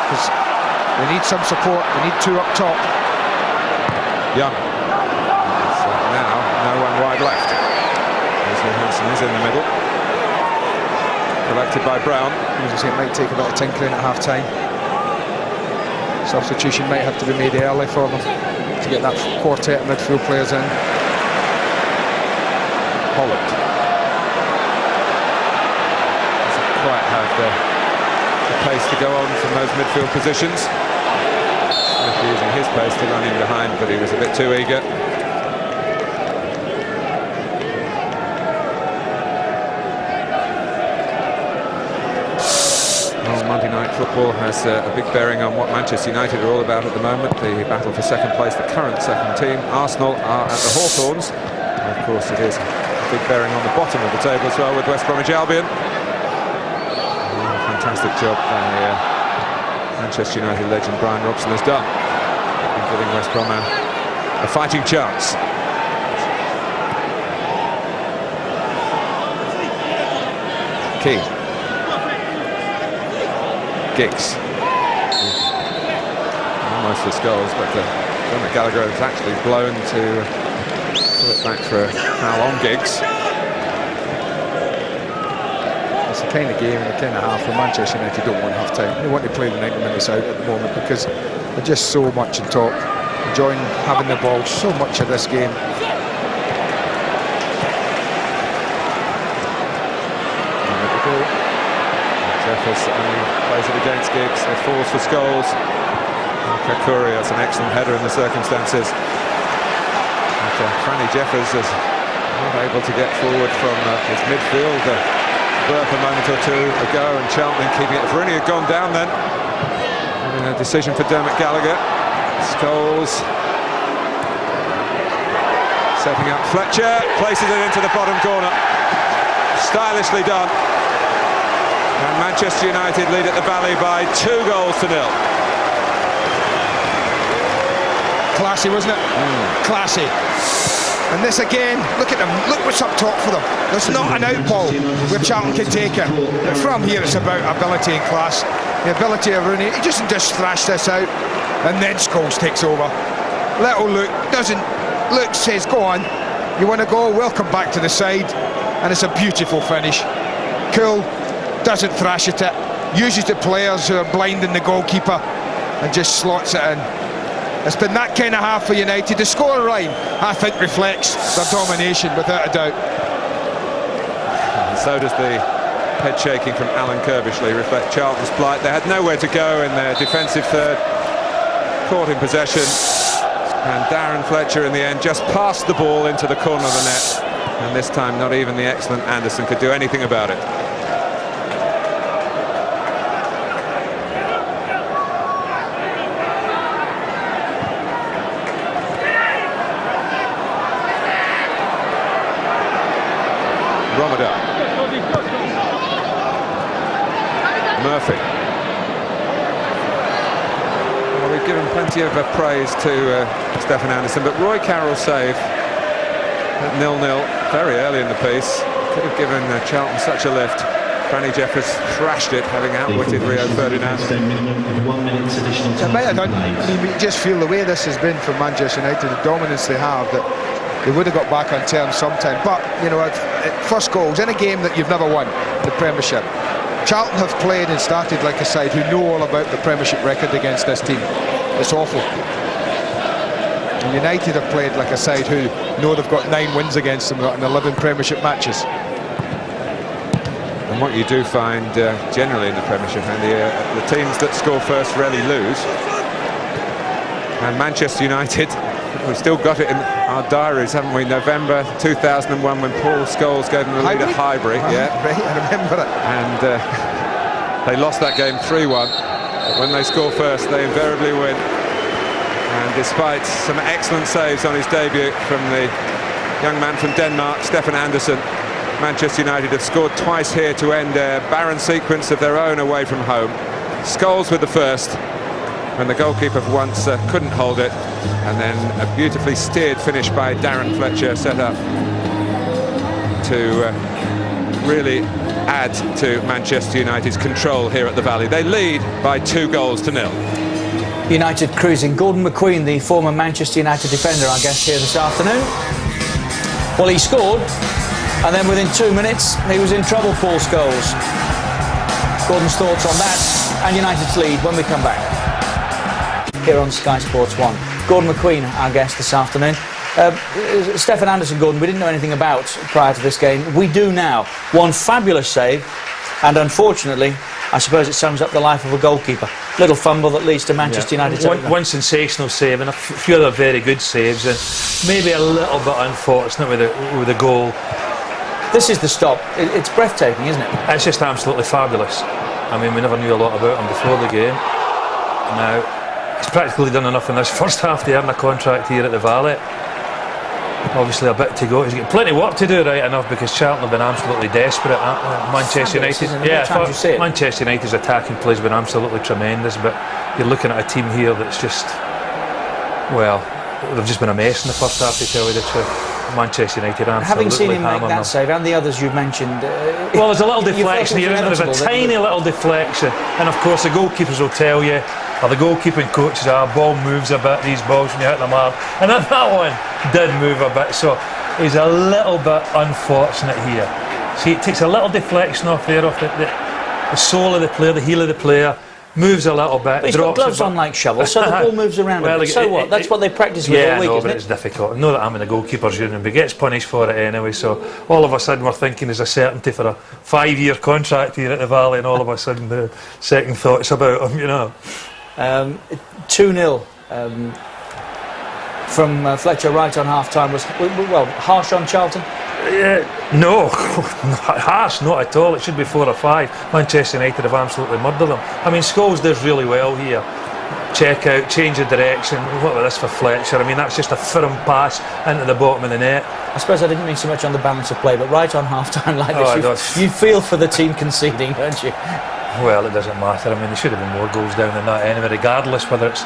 because they need some support. They need two up top. Young. So now no one wide left. Johansson is in the middle, collected by Brown. As I say, it might take a bit of tinkering at half-time. Substitution might have to be made early for them to get that quartet of midfield players in. Holland doesn't quite have the pace to go on from those midfield positions. Using his pace to run in behind, but he was a bit too eager. Well, Monday Night Football has a big bearing on what Manchester United are all about at the moment. The battle for second place, the current second team. Arsenal are at the Hawthorns. And of course, it is a big bearing on the bottom of the table as well with West Bromwich Albion. Fantastic job by Manchester United legend Brian Robson has done, giving West Brom a fighting chance. Key. Giggs. Almost for Scholes, but Dermot Gallagher has actually blown to pull it back for a foul on Giggs. It's the kind of game and the kind of half where Manchester United don't want half-time. They want to play the 90 minutes out at the moment because they're just so much on top, enjoying having the ball so much of this game. Jeffers only plays it against Giggs. It falls for Scholes. Kakuri, that's an excellent header in the circumstances. But Franny Jeffers is not able to get forward from his midfield. Burke a moment or two ago, and Charlton keeping it. If Rooney had gone down then, a decision for Dermot Gallagher. Scholes setting up Fletcher, places it into the bottom corner. Stylishly done. And Manchester United lead at the Valley by 2 goals to 0. Classy, wasn't it? Classy. And this again, look at them, look what's up top for them. There's not an outball where Charlton can take it. But from here it's about ability and class. The ability of Rooney, he just thrash this out, and then Scholes takes over. Little Luke doesn't, Luke says, go on, you want to go, welcome back to the side, and it's a beautiful finish. Cool, doesn't thrash at it, uses the players who are blinding the goalkeeper, and just slots it in. It's been that kind of half for United. The scoreline, I think, reflects their domination without a doubt. And so does the head shaking from Alan Curbishley reflect Charlton's plight. They had nowhere to go in their defensive third, caught in possession, and Darren Fletcher in the end just passed the ball into the corner of the net, and this time not even the excellent Anderson could do anything about it. Murphy. Well, we've given plenty of praise to Stefan Anderson, but Roy Carroll's save at 0-0 very early in the piece could have given Charlton such a lift. Franny Jeffers thrashed it, having outwitted Rio Ferdinand. It might have done. I mean, we just feel the way this has been for Manchester United, the dominance they have, that they would have got back on terms sometime. But, you know, first goals in a game that you've never won, the Premiership. Charlton have played and started like a side who know all about the Premiership record against this team. It's awful. And United have played like a side who know they've got 9 wins against them in 11 Premiership matches. And what you do find generally in the Premiership, Andy, the teams that score first rarely lose. And Manchester United, we've still got it in our diaries, haven't we? November 2001, when Paul Scholes gave them the lead at Highbury. Yeah, right, I remember it. And they lost that game 3-1. But when they score first, they invariably win. And despite some excellent saves on his debut from the young man from Denmark, Stefan Andersen, Manchester United have scored twice here to end a barren sequence of their own away from home. Scholes with the first, when the goalkeeper for once couldn't hold it, and then a beautifully steered finish by Darren Fletcher set up to really add to Manchester United's control here at the Valley. They lead by 2-0. United cruising. Gordon McQueen, the former Manchester United defender, our guest here this afternoon. Well, he scored, and then within 2 minutes he was in trouble, Paul Scholes. Gordon's thoughts on that and United's lead when we come back here on Sky Sports 1. Gordon McQueen, our guest this afternoon. Stefan Andersen, Gordon, we didn't know anything about prior to this game. We do now. One fabulous save, and unfortunately, I suppose it sums up the life of a goalkeeper. Little fumble that leads to Manchester United. One sensational save and a few other very good saves, and maybe a little bit unfortunate with the goal. This is the stop. It's breathtaking, isn't it? It's just absolutely fabulous. I mean, we never knew a lot about him before the game. Now, he's practically done enough in this first half to earn a contract here at the Valley. Obviously a bit to go. He's got plenty of work to do, right enough, because Charlton have been absolutely desperate at Manchester United. Yeah, Manchester United's attacking play has been absolutely tremendous, but you're looking at a team here that's just, well, they've just been a mess in the first half, to tell you the truth. Manchester United absolutely. Having seen him make that save and the others you've mentioned, well, there's a little deflection here. There's a tiny little deflection, and of course the goalkeepers will tell you, or the goalkeeping coaches, our ball moves a bit, these balls when you hit the mark, and then that one did move a bit, so he's a little bit unfortunate here. See, it takes a little deflection off there, off the sole of the player, the heel of the player, moves a little bit. But he's got gloves on like shovels, so the ball moves around a bit. So what? That's what they practice with all week, isn't it? But it's difficult. I know that I'm in the goalkeepers union, but he gets punished for it anyway, so all of a sudden we're thinking there's a certainty for a 5-year contract here at the Valley, and all of a sudden the second thoughts about him, you know. 2-0 from Fletcher right on half-time was, well, harsh on Charlton? No, harsh, not at all. It should be 4 or 5. Manchester United have absolutely murdered them. I mean, Scholes does really well here. Check out, change of direction. What about this for Fletcher? I mean, that's just a firm pass into the bottom of the net. I suppose I didn't mean so much on the balance of play, but right on half-time like this, you feel for the team conceding, don't you? Well, it doesn't matter. I mean, there should have been more goals down than that anyway, regardless whether it's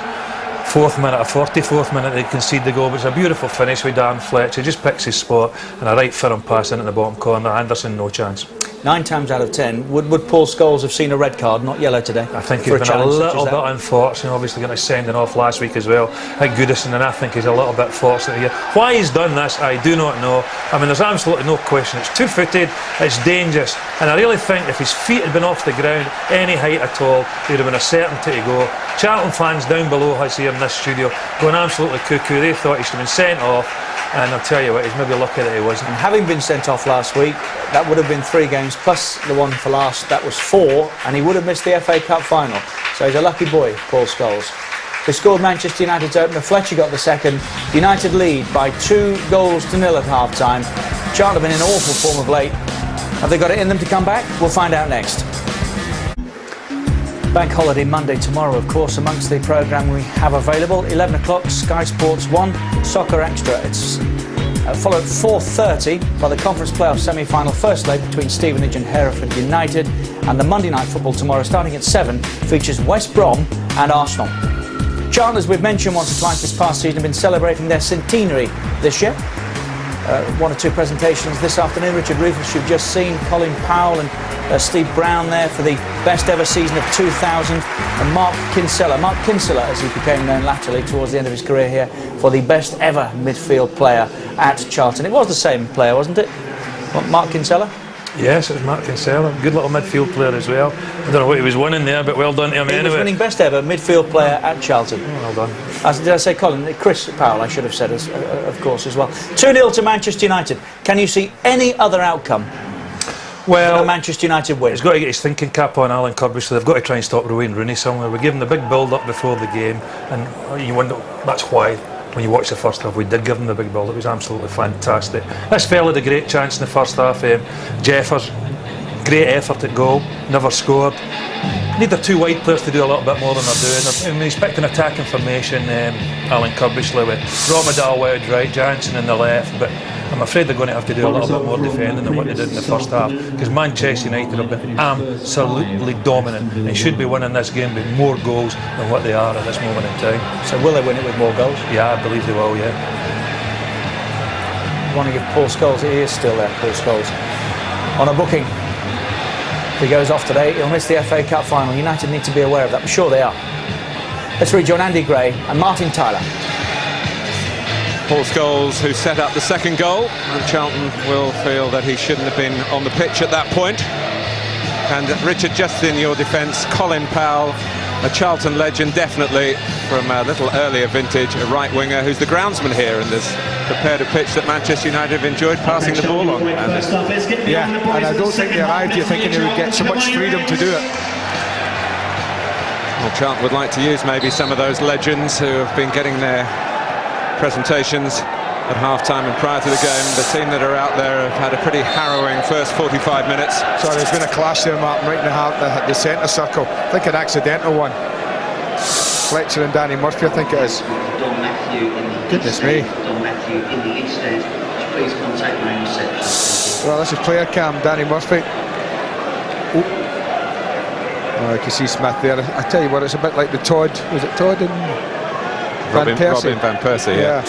4th minute or 44th minute they concede the goal. But it's a beautiful finish with Dan Fletcher. He just picks his spot and a right firm pass into the bottom corner. Andersen, no chance. 9 times out of 10, would Paul Scholes have seen a red card, not yellow today? I think he's been a little bit unfortunate. Obviously going to send it off last week as well at Goodison, and I think he's a little bit fortunate here. Why he's done this, I do not know. I mean, there's absolutely no question. It's two-footed, it's dangerous, and I really think if his feet had been off the ground any height at all, he would have been a certainty to go. Charlton fans down below us here in this studio going absolutely cuckoo. They thought he should have been sent off, and I'll tell you what, he's maybe lucky that he wasn't. And having been sent off last week, that would have been 3 games plus the one for last. That was 4, and he would have missed the FA Cup final. So he's a lucky boy, Paul Scholes. They scored Manchester United's opener. Fletcher got the second. United lead by 2-0 at half-time. Charlton have been in awful form of late. Have they got it in them to come back? We'll find out next. Bank holiday Monday tomorrow, of course, amongst the programme we have available. 11 o'clock, Sky Sports 1, Soccer Extra. It's followed at 4:30 by the Conference Playoff semi-final first leg between Stevenage and Hereford United. And the Monday night football tomorrow, starting at 7, features West Brom and Arsenal. Charlton, as we've mentioned once or twice this past season, have been celebrating their centenary this year. 1 or 2 presentations this afternoon. Richard Rufus, you've just seen, Colin Powell and Steve Brown there for the best ever season of 2000, and Mark Kinsella, as he became known latterly towards the end of his career here, for the best ever midfield player at Charlton. It was the same player, wasn't it? What, Mark Kinsella? Yes, it was Mark Kinsella. Good little midfield player as well. I don't know what he was winning there, but well done to him He anyway. was winning best ever midfield player at Charlton. Well done. Did I say Colin? Chris Powell, I should have said, of course, as well. 2-0 to Manchester United. Can you see any other outcome? Well, Manchester United win. He's got to get his thinking cap on, Alan Kirby, so they've got to try and stop Rooney somewhere. We gave him the big build-up before the game, and you wonder, that's why, when you watch the first half, we did give him the big build-up. It was absolutely fantastic. This fella had a great chance in the first half. Jeffers, great effort at goal, never scored. Need their two wide players to do a little bit more than they're doing. I mean, he's picked an attacking formation, Alan Kirbishley, with Romadal wide right, Jansen in the left, but I'm afraid they're going to have to do a little bit more defending than what they did in the first half, because Manchester United have been absolutely dominant and should be winning this game with more goals than what they are at this moment in time. So will they win it with more goals? Yeah, I believe they will, yeah. I want to give Paul Scholes, he is still there, Paul Scholes, on a booking. If he goes off today, he'll miss the FA Cup final. United need to be aware of that. I'm sure they are. Let's rejoin Andy Gray and Martin Tyler. Paul Scholes, who set up the second goal, and Charlton will feel that he shouldn't have been on the pitch at that point. And Richard, just in your defence, Colin Powell, a Charlton legend, definitely from a little earlier vintage, a right winger who's the groundsman here and has prepared a pitch that Manchester United have enjoyed passing the ball on. Yeah, and I don't think they arrived here thinking they would get so much freedom to do it. Well, Charlton would like to use maybe some of those legends who have been getting their presentations at half-time and prior to the game. The team that are out there have had a pretty harrowing first 45 minutes. Sorry, there's been a clash there, Martin, right in the centre circle. I think an accidental one. Fletcher and Danny Murphy, I think it is. Goodness me. Well, this is player cam, Danny Murphy. Oh, you can see Smith there. I tell you what, it's a bit like the Todd. Was it Todd and Robin Van Persie, yeah.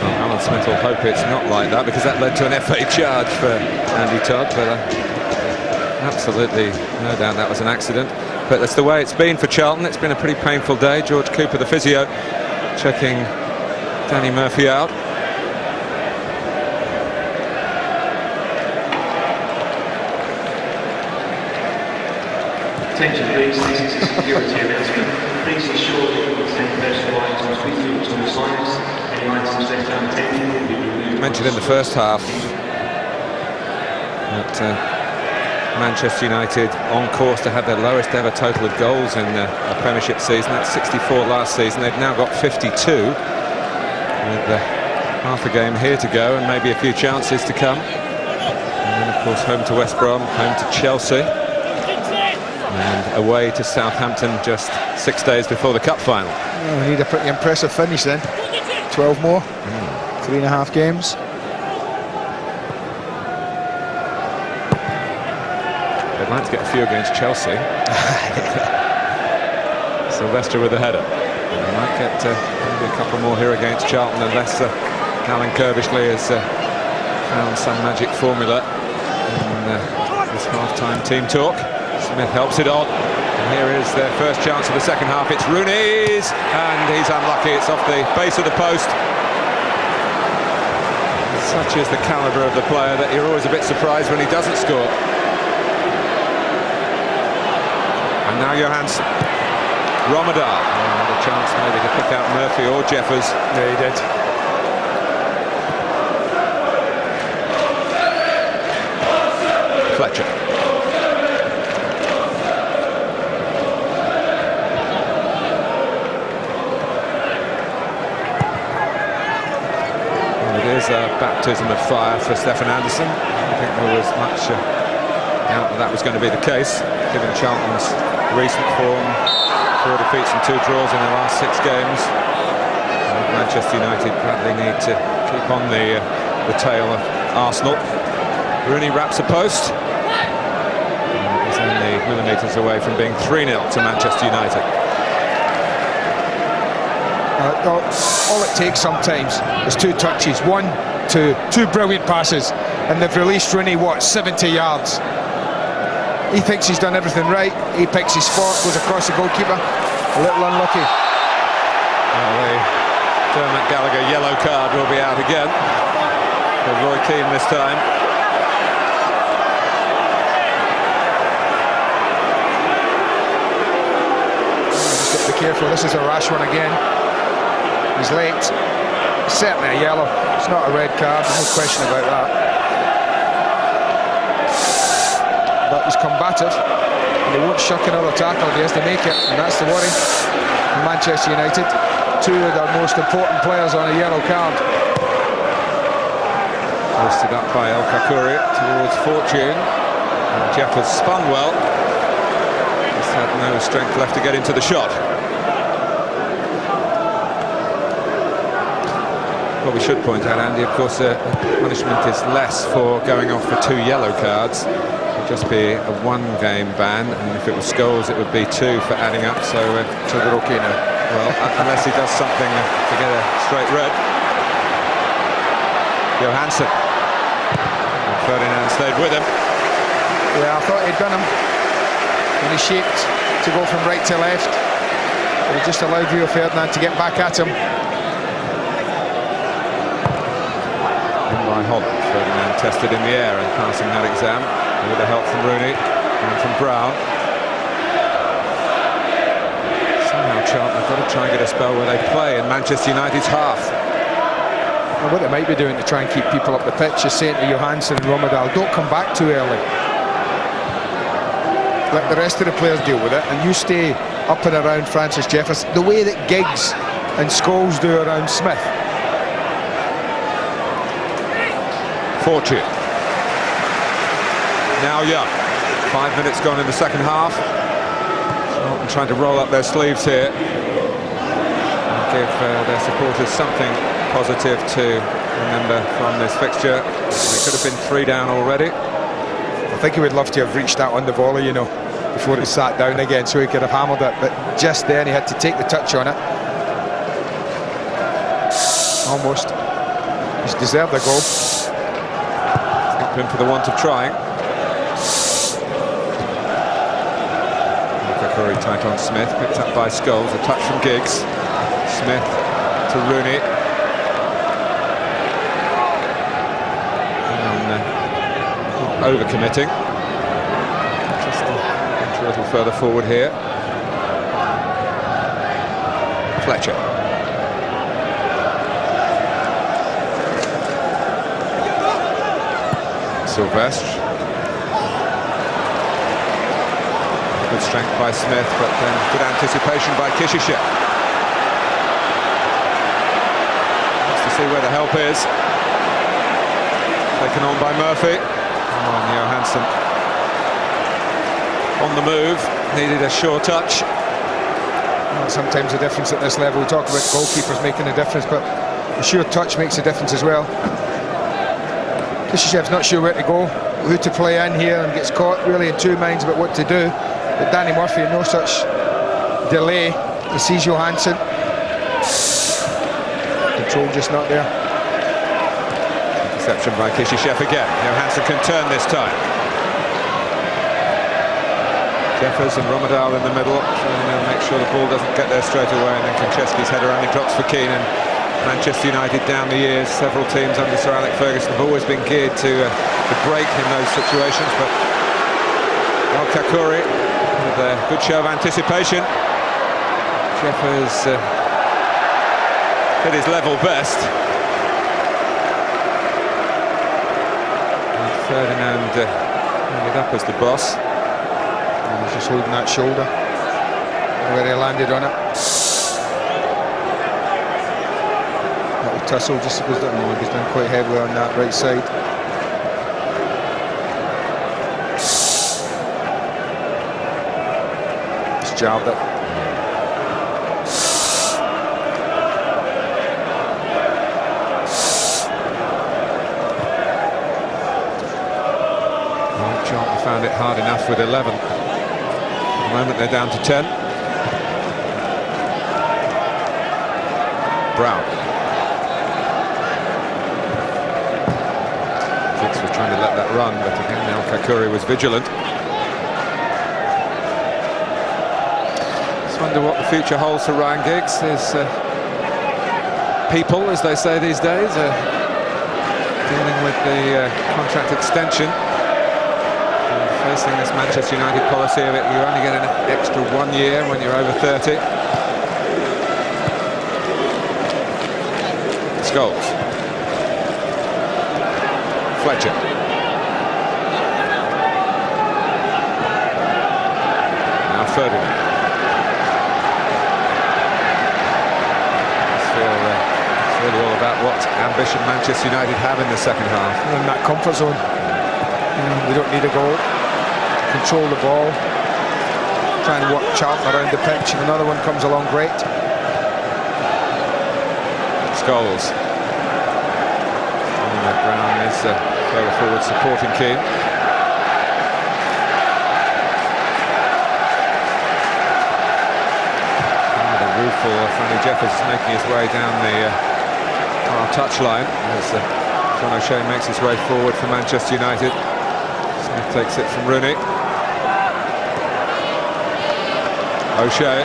Well, Alan Smith will hope it's not like that, because that led to an FA charge for Andy Todd, but absolutely no doubt that was an accident. But that's the way it's been for Charlton. It's been a pretty painful day. George Cooper, the physio, checking Danny Murphy out. Attention please, this is a security announcement. Please ensure that you will take personal items with you to all sides. Any items left unattended will be removed. Mentioned in the first half that Manchester United on course to have their lowest ever total of goals in the Premiership season. That's 64 last season. They've now got 52 with half a game here to go and maybe a few chances to come. And then of course home to West Brom, home to Chelsea, and away to Southampton just 6 days before the cup final. Oh, we need a pretty impressive finish then. 12 more, 3.5 games. They'd like to get a few against Chelsea. Sylvester with the header. And they might get maybe a couple more here against Charlton, unless Alan Kirbishley has found some magic formula in this half-time team talk. Smith helps it on. And here is their first chance of the second half. It's Rooney's, and he's unlucky. It's off the base of the post. Such is the calibre of the player that you're always a bit surprised when he doesn't score. And now Johansson. Romadal. Another chance maybe to pick out Murphy or Jeffers. Yeah, he did. Fletcher. Well, it is a baptism of fire for Stefan Andersson. I think there was much doubt that was going to be the case, given Charlton's recent form. 4 defeats and 2 draws in the last 6 games. Manchester United probably need to keep on the tail of Arsenal. Rooney wraps a post. He's only millimetres away from being 3-0 to Manchester United. All it takes sometimes is 2 touches, 1, 2 brilliant passes, and they've released Rooney, 70 yards. He thinks he's done everything right. He picks his spot, goes across the goalkeeper. A little unlucky. Well, the Dermot Gallagher yellow card will be out again. for Roy Keane this time. Just got to be careful. This is a rash one again. He's late. Certainly a yellow. It's not a red card, no question about that. But he's combative, and he won't shuck another tackle. He has to make it, and that's the worry. Manchester United, two of their most important players on a yellow card. Posted up by El Kakuri towards Fortune. And Jeff has spun well. Just had no strength left to get into the shot. What we should point out, Andy, of course, punishment is less for going off for 2 yellow cards. It would just be a 1-game ban, and if it was Scholes, it would be 2 for adding up. So they're okay now. Well, unless he does something to get a straight red. Johansson. And Ferdinand stayed with him. Yeah, I thought he'd done him when he shaped to go from right to left. But he just allowed Rio Ferdinand to get back at him. By Holland, Ferdinand tested in the air and passing that exam with the help from Rooney and from Brown. Somehow Charlton have got to try and get a spell where they play in Manchester United's half. And what they might be doing to try and keep people up the pitch is saying to Johansson and Romedal, don't come back too early. Let the rest of the players deal with it, and you stay up and around Francis Jefferson the way that Giggs and Scholes do around Smith. Fortune. Now Young. 5 minutes gone in the second half. Charlton trying to roll up their sleeves here and give their supporters something positive to remember from this fixture. It could have been 3 down already. I think he would love to have reached that on the volley, you know, before it sat down again, so he could have hammered it, but just then he had to take the touch on it. Almost. He's deserved a goal. Him for the want of trying. Kakuri tight on Smith, picked up by Scholes, a touch from Giggs. Smith to Rooney. Over-committing. Just a little further forward here. Fletcher. Sylvestre. Good strength by Smith, but then good anticipation by Kishishev. Wants to see where the help is. Taken on by Murphy. Come on, Johansson. On the move, needed a sure touch. Well, sometimes the difference at this level, we talk about goalkeepers making a difference, but a sure touch makes a difference as well. Kishishev's not sure where to go, who to play in here, and gets caught really in 2 minds about what to do. But Danny Murphy, no such delay. He sees Johansson. Control just not there. Interception by Kishishev again. Johansson can turn this time. Jeffers and Romedal in the middle, trying to make sure the ball doesn't get there straight away, and then Konchesky's header only drops for Keane. And Manchester United down the years, several teams under Sir Alex Ferguson have always been geared to break in those situations, but El Kakuri with a good show of anticipation. Jeffers did his level best. And Ferdinand ended up as the boss. And he's just holding that shoulder where he landed on it. Tussle just was done. He's done quite heavily on that right side. Just jabbed it. Well, Charlton found it hard enough with 11. At the moment they're down to 10. Brown. Was trying to let that run, but again El Kakuri was vigilant. Just wonder what the future holds for Ryan Giggs. His people, as they say these days, dealing with the contract extension. And facing this Manchester United policy of it, you only get an extra 1 year when you're over 30. Scholes. Fletcher. Now Ferdinand. It's really all about what ambition Manchester United have in the second half. In that comfort zone. We don't need a goal. Control the ball. Try and work Charlton around the pitch. And another one comes along great. Scholes. Brown is further forward supporting Keane. The rueful Fanny Jeffers is making his way down the far touchline as John O'Shea makes his way forward for Manchester United. Smith takes it from Rooney. O'Shea.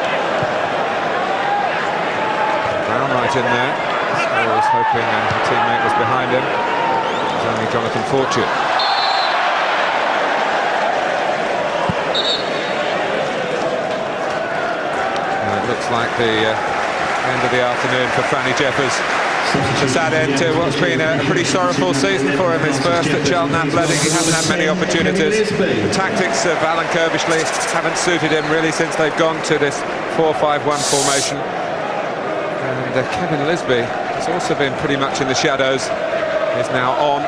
Brown right in there. Scholes hoping a teammate was behind him. It was only Jonathan Fortune. It looks like the end of the afternoon for Fanny Jeffers. It's a sad end to what's been a pretty sorrowful season for him. His first at Charlton Athletic. He hasn't had many opportunities. The tactics of Alan Kirbishley haven't suited him really since they've gone to this 4-5-1 formation. And Kevin Lisby has also been pretty much in the shadows. Is now on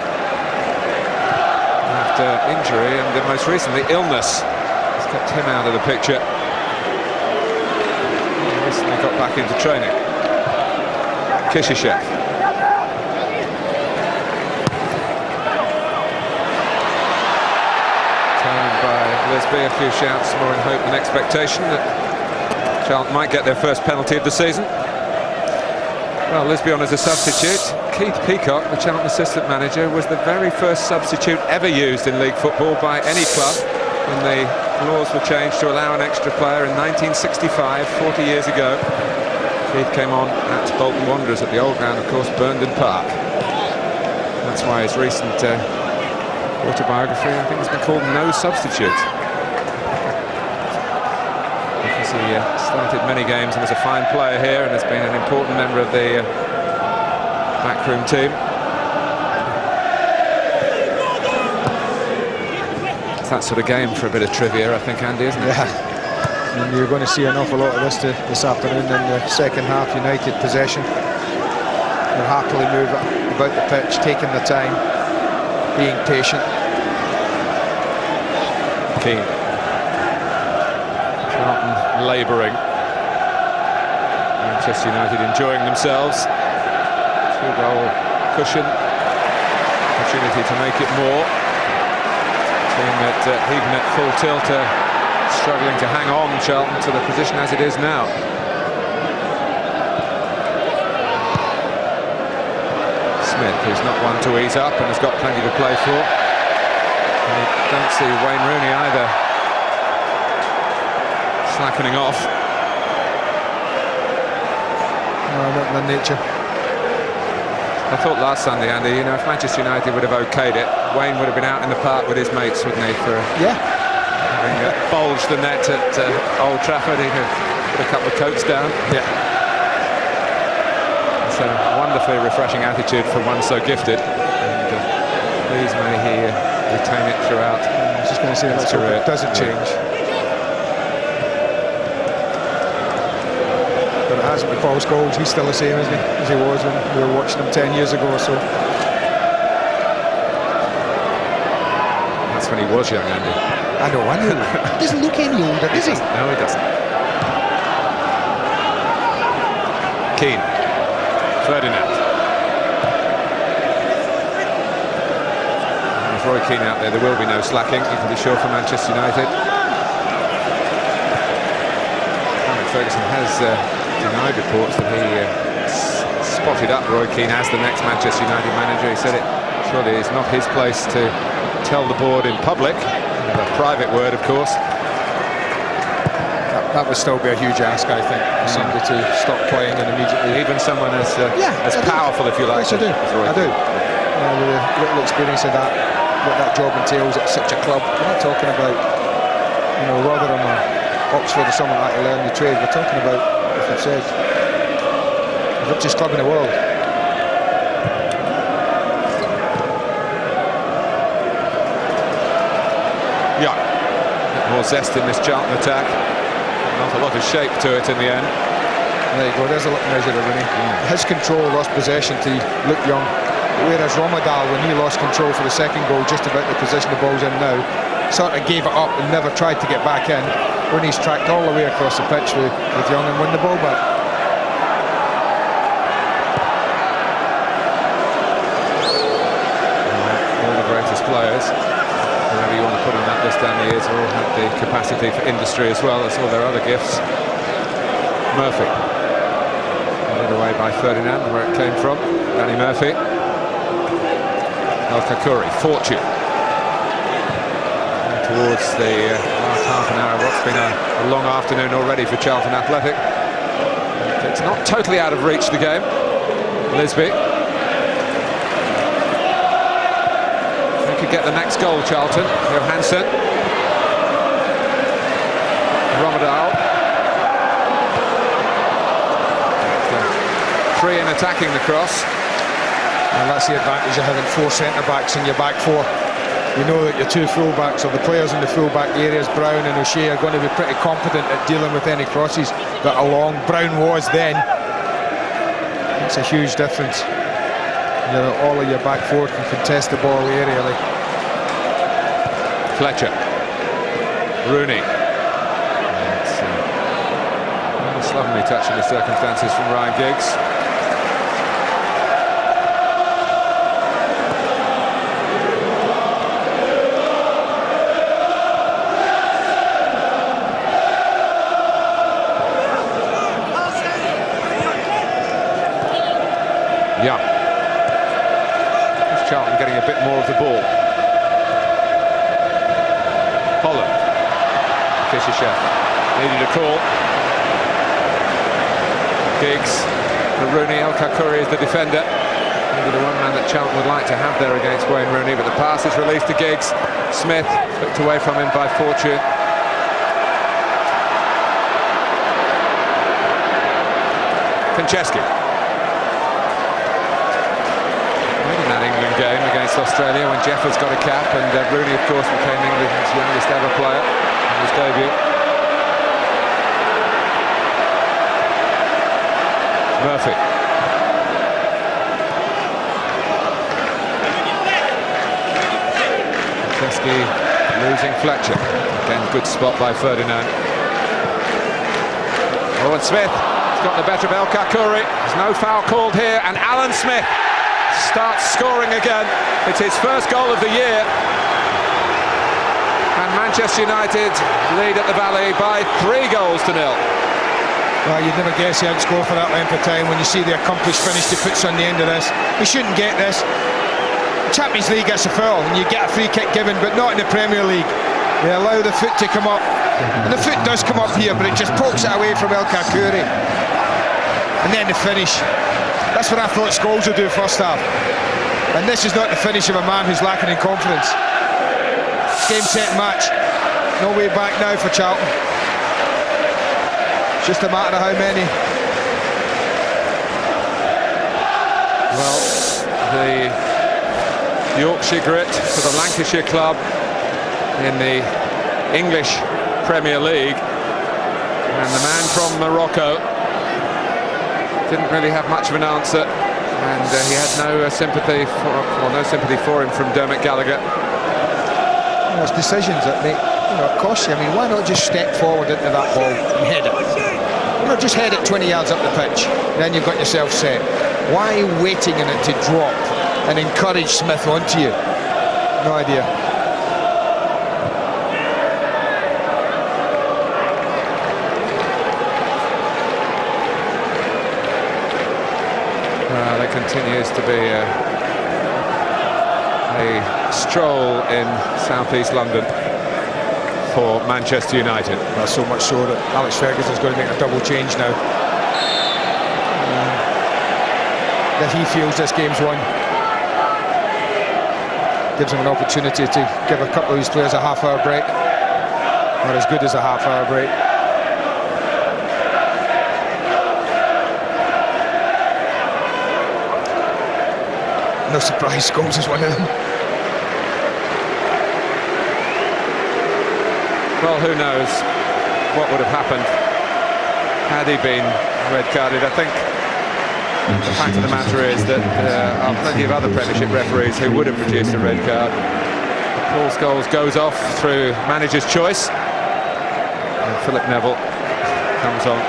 after injury and most recently illness. Has kept him out of the picture. He recently got back into training. Kishishev. Turned by Lisby, a few shouts, more in hope than expectation that Charlton might get their first penalty of the season. Well, Lisby on as a substitute. Keith Peacock, the Charlton assistant manager, was the very first substitute ever used in league football by any club when the laws were changed to allow an extra player in 1965, 40 years ago. Keith came on at Bolton Wanderers at the old ground, of course, Burnden Park. That's why his recent autobiography, I think, has been called No Substitute. Because he started many games and was a fine player here and has been an important member of the backroom team. It's that sort of game for a bit of trivia, I think, Andy, isn't it? Yeah. And you're going to see an awful lot of this this afternoon in the second half. United possession. They'll happily move about the pitch, taking the time, being patient. Keane. Charlton labouring. Manchester United enjoying themselves. Two-goal cushion. Opportunity to make it more. Team at even at full tilt, struggling to hang on, Charlton, to the position as it is now. Smith, who's not one to ease up and has got plenty to play for. And you don't see Wayne Rooney either slackening off. Not in the nature. I thought last Sunday, Andy, you know, if Manchester United would have okayed it, Wayne would have been out in the park with his mates, wouldn't he, for having bulged the net at Old Trafford. He could put a couple of coats down. Yeah. It's a wonderfully refreshing attitude for one so gifted. And please may he retain it throughout. I was just going to say, let's hope it doesn't change. But it hasn't with Paul Scholes. He's still the same, isn't he, as he was when we were watching him 10 years ago or so. That's when he was young, Andy. I know. He doesn't look any older, does he? No, he doesn't. Keane. Ferdinand. And with Roy Keane out there will be no slacking, you can be sure, for Manchester United. Alex Ferguson has denied reports that he spotted up Roy Keane as the next Manchester United manager. He said it surely is not his place to tell the board in public. A private word, of course. That would still be a huge ask, I think, for somebody to stop playing and immediately. Even someone as powerful, if you like. Yes, I do. with a little experience of that, what that job entails at such a club. We're not talking about, you know, Rotherham or Oxford or something like that to learn the trade. We're talking about, as I've said, the richest club in the world. Yeah, a bit more zest in this Charlton attack. Not a lot of shape to it in the end. There you go, there's a little measure of Rooney. His control lost possession to Luke Young, whereas Romadal, when he lost control for the second goal, just about the position the ball's in now, sort of gave it up and never tried to get back in. Rooney's tracked all the way across the pitch with Young and won the ball back. All the greatest players, whoever you want to put on that list down the years, all have the capacity for industry as well as all their other gifts. Murphy. Led away by Ferdinand, where it came from. Danny Murphy. El Kakuri, Fortune. And towards the last half an hour of what's been a long afternoon already for Charlton Athletic. It's not totally out of reach, the game. Lisby. They could get the next goal, Charlton. Johansson. Romadal. Free in attacking the cross. And that's the advantage of having 4 centre-backs in your back four. You know that your 2 full-backs, or the players in the full-back areas, Brown and O'Shea, are going to be pretty competent at dealing with any crosses that are long. Brown was then. It's a huge difference. You know, all of your back four can contest the ball aerially. Fletcher. Rooney. Slovenly touch in the circumstances from Ryan Giggs. Yeah. It's Charlton getting a bit more of the ball. Holland. Fischer needed a call. Giggs for Rooney. El Kakuri is the defender. Maybe the one man that Charlton would like to have there against Wayne Rooney, but the pass is released to Giggs. Smith flicked away from him by Fortune. Konchesky. In that England game against Australia when Jeffers got a cap, and Rooney, of course, became England's youngest ever player in his debut. Murphy. Konchesky losing Fletcher. Again, good spot by Ferdinand. Owen Smith has got the better of El Kakuri. There's no foul called here, and Alan Smith starts scoring again. It's his first goal of the year. And Manchester United lead at the Valley by 3-0. Well, you'd never guess he hadn't scored for that length of time when you see the accomplished finish he puts on the end of this. He shouldn't get this. Champions League gets a foul and you get a free kick given, but not in the Premier League. They allow the foot to come up. And the foot does come up here, but it just pokes it away from El Kakuri. And then the finish. That's what I thought Scholes would do first half. And this is not the finish of a man who's lacking in confidence. Game, set, match. No way back now for Charlton. It's just a matter of how many. Well, the Yorkshire grit for the Lancashire club in the English Premier League. And the man from Morocco didn't really have much of an answer, and he had no sympathy for him from Dermot Gallagher. You know, it's decisions that make, you know, cost you. I mean, why not just step forward into that ball and head it? You know, just head it 20 yards up the pitch, then you've got yourself set. Why waiting in it to drop and encourage Smith onto you? No idea. There continues to be a stroll in southeast London for Manchester United. Well, so much so that Alex Ferguson's going to make a double change now. That he feels this game's won. gives him an opportunity to give a couple of his players a half-hour break, or as good as a half-hour break. No surprise, Scholes is one of them. Well, who knows what would have happened had he been red carded. I think the fact of the matter is that there are plenty of other Premiership referees who would have produced a red card. Paul Scholes goes off through manager's choice, and Philip Neville comes on.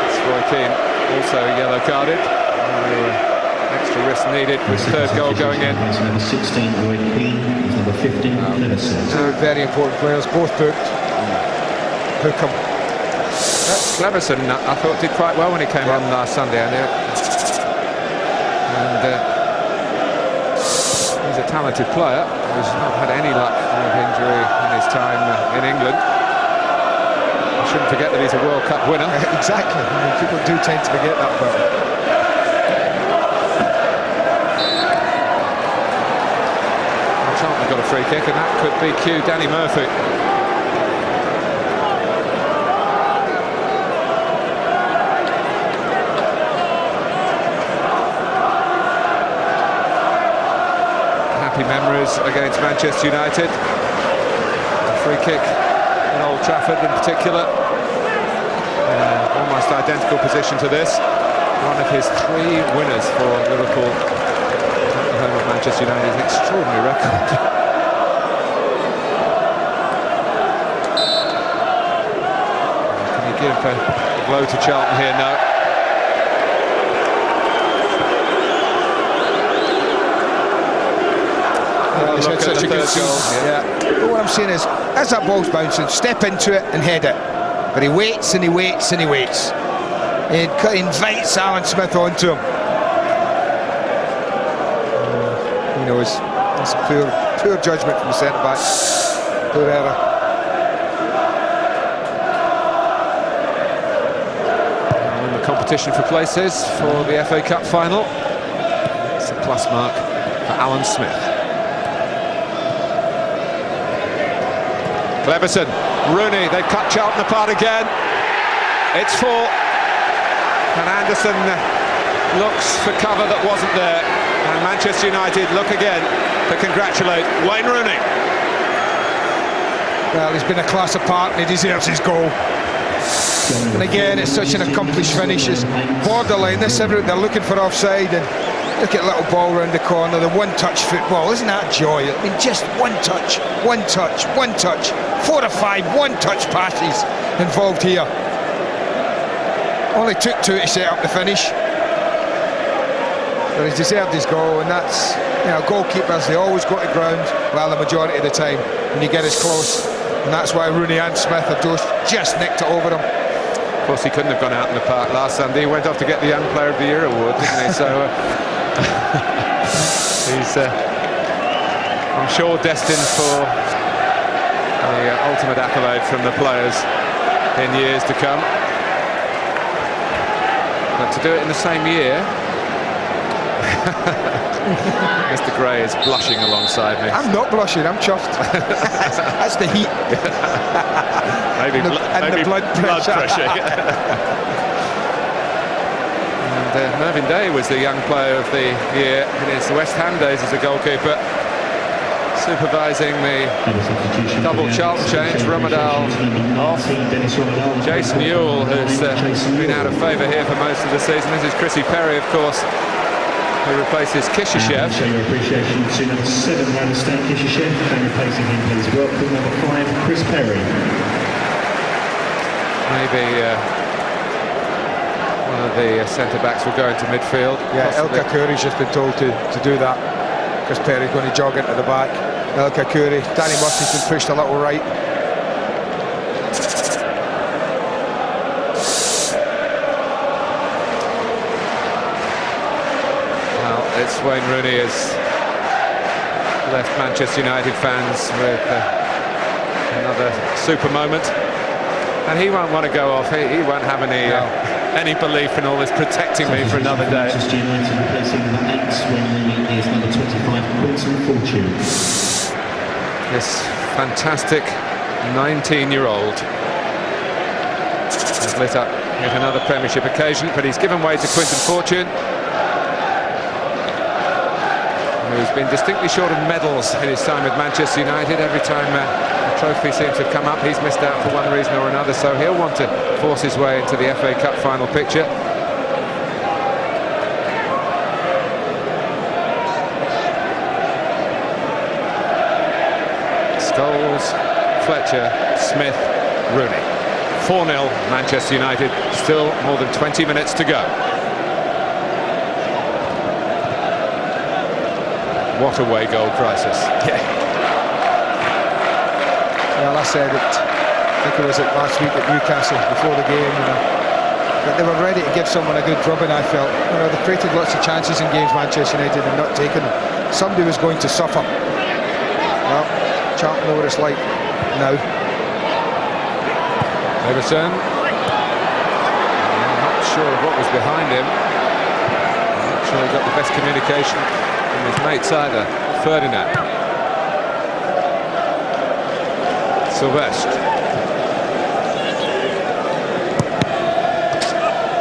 It's Roy Keane, also yellow carded. Extra risk needed with the third goal going in. Number 16, Roy Keane, number 15, Leveson. Two very important players, both booked. Hookham. Leveson, I thought, did quite well when he came on last Sunday. And he's a talented player who's not had any luck with injury in his time in England. I shouldn't forget that he's a World Cup winner. Exactly. I mean, people do tend to forget that, but Charlton got a free kick, and that could be cue Danny Murphy. Happy memories against Manchester United. A free kick in Old Trafford in particular. Almost identical position to this. One of his 3 winners for Liverpool. Home of Manchester United, an extraordinary record. Can you give a blow to Charlton here? No. he's had such a good goal. Yeah. But what I'm saying is, as that ball's bouncing, step into it and head it. But he waits and he waits and he waits. He invites Alan Smith onto him. You know, it's poor judgment from the centre-back. Poor error. Now in the competition for places for the FA Cup final. It's a plus mark for Alan Smith. Leveson, Rooney, they've cut Charlton apart again. It's 4. And Anderson looks for cover that wasn't there. And Manchester United look again to congratulate Wayne Rooney. Well, he's been a class apart and he deserves his goal. And again, it's such an accomplished finish. It's borderline. They're looking for offside, and look at little ball round the corner, the one-touch football. Isn't that joy? I mean, just one touch, one touch, one touch. 4 or 5 one-touch passes involved here. Only took 2 to set up the finish. But he's deserved his goal, and that's, you know, goalkeepers, they always go to ground, well, the majority of the time, when you get as close. And that's why Rooney and Smith have just nicked it over him. Of course, he couldn't have gone out in the park last Sunday. He went off to get the Young Player of the Year award, didn't he? So he's, I'm sure, destined for the ultimate accolade from the players in years to come. But to do it in the same year, Mr. Gray is blushing alongside me. I'm not blushing, I'm chuffed. That's the heat. maybe the blood pressure. And Mervyn Day was the Young Player of the Year in his West Ham days as a goalkeeper, supervising the double Charlton change. Romadal off. Jason Ewell has been out of favour here for most of the season. This is Chrissy Perry, of course, who replaces Kishashev. Show your appreciation to number 7, Ramstein Kishashev, and replacing him, please welcome number 5, Chris Perry. Maybe one of the centre-backs will go into midfield. Yeah, Ilka Curry's just been told to do that. Chris Perry's going to jog into the back. Ilka Curry, Danny Murphy's been pushed a little right. Well, it's Wayne Rooney has left Manchester United fans with another super moment. And he won't want to go off. He won't have any any belief in all this protecting me for another day. Manchester United replacing number 8 when Rooney is number 25, Quinton Fortune. This fantastic 19-year-old has lit up yet another Premiership occasion, but he's given way to Quinton Fortune, who's been distinctly short of medals in his time with Manchester United. Every time a trophy seems to have come up, he's missed out for one reason or another, so he'll want to force his way into the FA Cup final picture. Scholes, Fletcher, Smith, Rooney. 4-0 Manchester United, still more than 20 minutes to go. What away goal crisis. Yeah. Well, I said it, I think it was last week at Newcastle before the game, that they were ready to give someone a good drubbing. I felt, they've created lots of chances in games, Manchester United, and not taken them. Somebody was going to suffer. Well, Charlton know what it's like now. Everson. I'm not sure of what was behind him. I'm not sure he got the best communication from his mates either. Ferdinand. Sylvestre.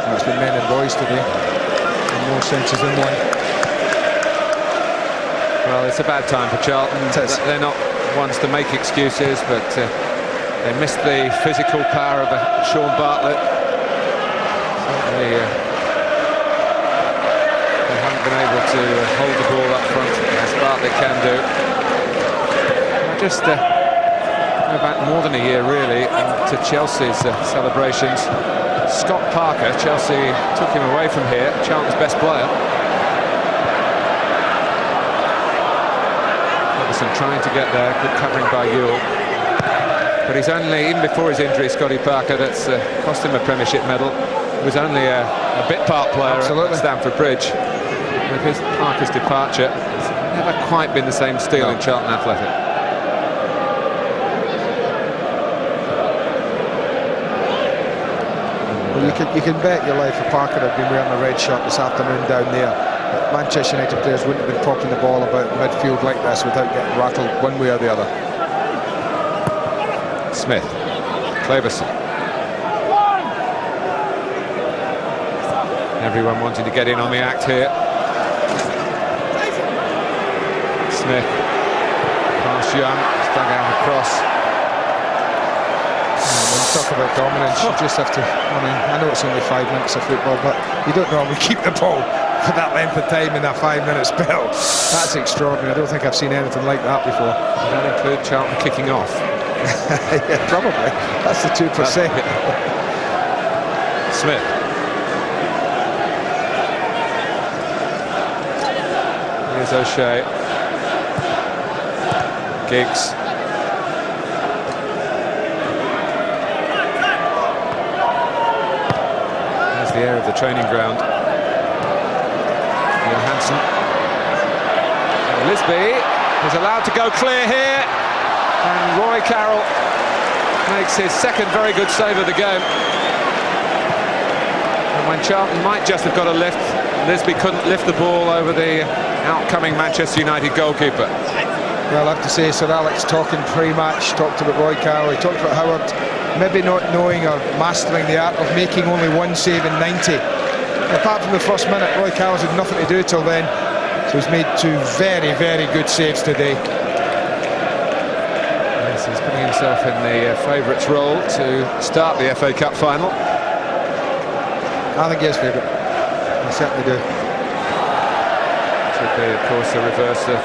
Well, it's been men and boys today, in more senses than one. Well, it's a bad time for Charlton. They're not ones to make excuses, but they missed the physical power of Sean Bartlett. Certainly, they haven't been able to hold the ball up front as Bartlett can do. Just go back more than a year, really, to Chelsea's celebrations. Scott Parker, Chelsea took him away from here, Charlton's best player. Everson trying to get there, good covering by Ewell. But he's only, even before his injury, Scotty Parker, that's cost him a Premiership medal. He was only a bit part player at Stamford Bridge. With his Parker's departure, it's never quite been the same steel in Charlton Athletic. Well, you can bet your life if Parker had been wearing a red shirt this afternoon down there, that Manchester United players wouldn't have been popping the ball about midfield like this without getting rattled one way or the other. Smith, Cleverson. Everyone wanting to get in on the act here. Smith, past Young, dug out across. When you talk about dominance, you just have to, I know it's only 5 minutes of football, but you don't normally keep the ball for that length of time in a 5-minute spell. That's extraordinary. I don't think I've seen anything like that before. Does that include Charlton kicking off? Yeah, probably. That's the 2%. Smith. Here's O'Shea. Giggs. There's the area of the training ground. Johansson. Lisby is allowed to go clear here. And Roy Carroll makes his second very good save of the game. And when Charlton might just have got a lift, Lisby couldn't lift the ball over the outcoming Manchester United goalkeeper. Well, I have to say, Sir Alex talking pre-match, talked about Roy Carroll, he talked about Howard maybe not knowing or mastering the art of making only one save in 90. Apart from the first minute, Roy Carroll's had nothing to do till then, so he's made 2 very, very good saves today. Yes, he's putting himself in the favourites role to start the FA Cup final. I think he is favourite. I certainly do. Should be, of course, the reverse of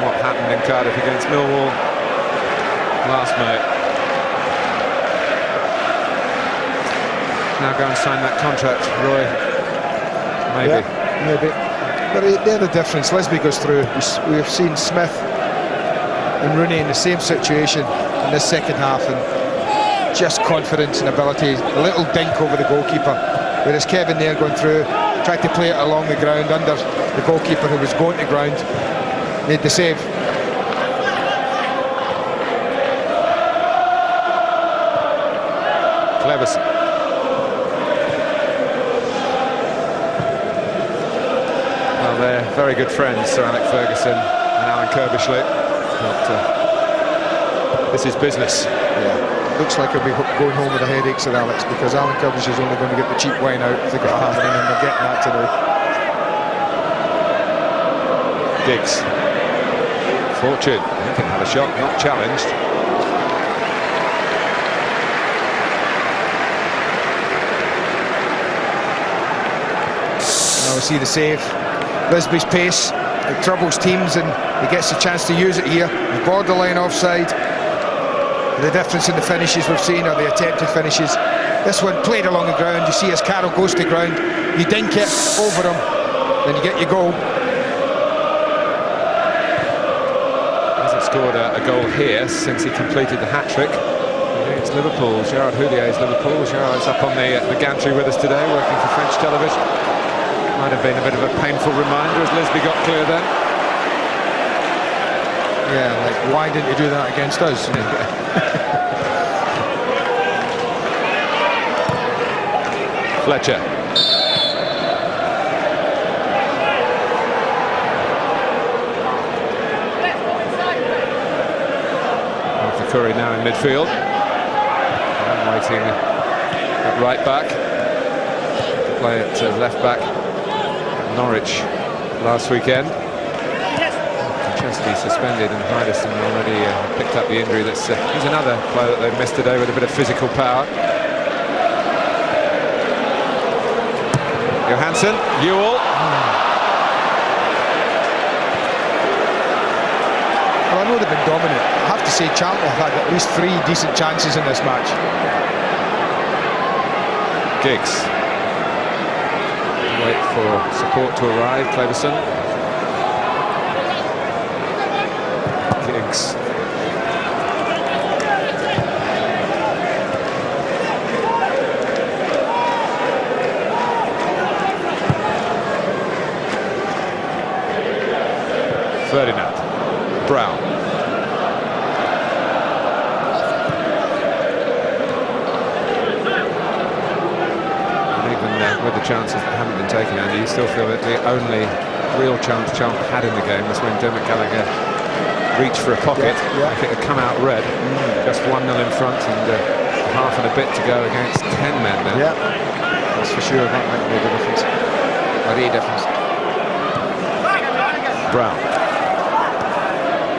what happened in Cardiff against Millwall last May. Now go and sign that contract, Roy. Maybe. Yeah, maybe. But they're the difference. Lisby goes through. We've seen Smith and Rooney in the same situation in this second half, and just confidence and ability. A little dink over the goalkeeper. Whereas Kevin there going through, tried to play it along the ground under the goalkeeper who was going to ground, made the save. Cleverson. very good friends, Sir Alec Ferguson and Alan Kirbishley. But this is business. Yeah, looks like he'll be going home with a headache, Sir Alex, because Alan Kirby's is only going to get the cheap wine out if they got hammering, and they're getting that today. Giggs. Fortune. He can have a shot, not challenged. Now we see the save. Lisby's pace, it troubles teams, and he gets a chance to use it here. The borderline offside. The difference in the finishes we've seen, or the attempted finishes. This one played along the ground. You see as Carroll goes to ground, you dink it over him, then you get your goal. Hasn't scored a goal here since he completed the hat-trick against Liverpool. Gerard Houlier's Liverpool. Gerard's up on the gantry with us today, working for French television. Might have been a bit of a painful reminder as Lisby got clear then. Yeah, like, why didn't you do that against us? Fletcher. Arthur Curry now in midfield. And waiting at right back. Play at left back at Norwich last weekend. Chesney suspended, and Hyderson already picked up the injury. That's here's another player that they've missed today with a bit of physical power. Johansson, Ewell. Well, I know they've been dominant. I have to say Charlton have had at least 3 decent chances in this match. Giggs. Wait for support to arrive, Cleverson. Giggs. Ferdinand. Brown. And even with the chances that haven't been taken, Andy, you still feel that the only real chance Charlton had in the game was when Dermot Gallagher reached for a pocket. Yeah. If it had come out red, just 1-0 in front and half and a bit to go against 10 men now. Yeah, that's for sure. That might make a difference. A difference. Brown.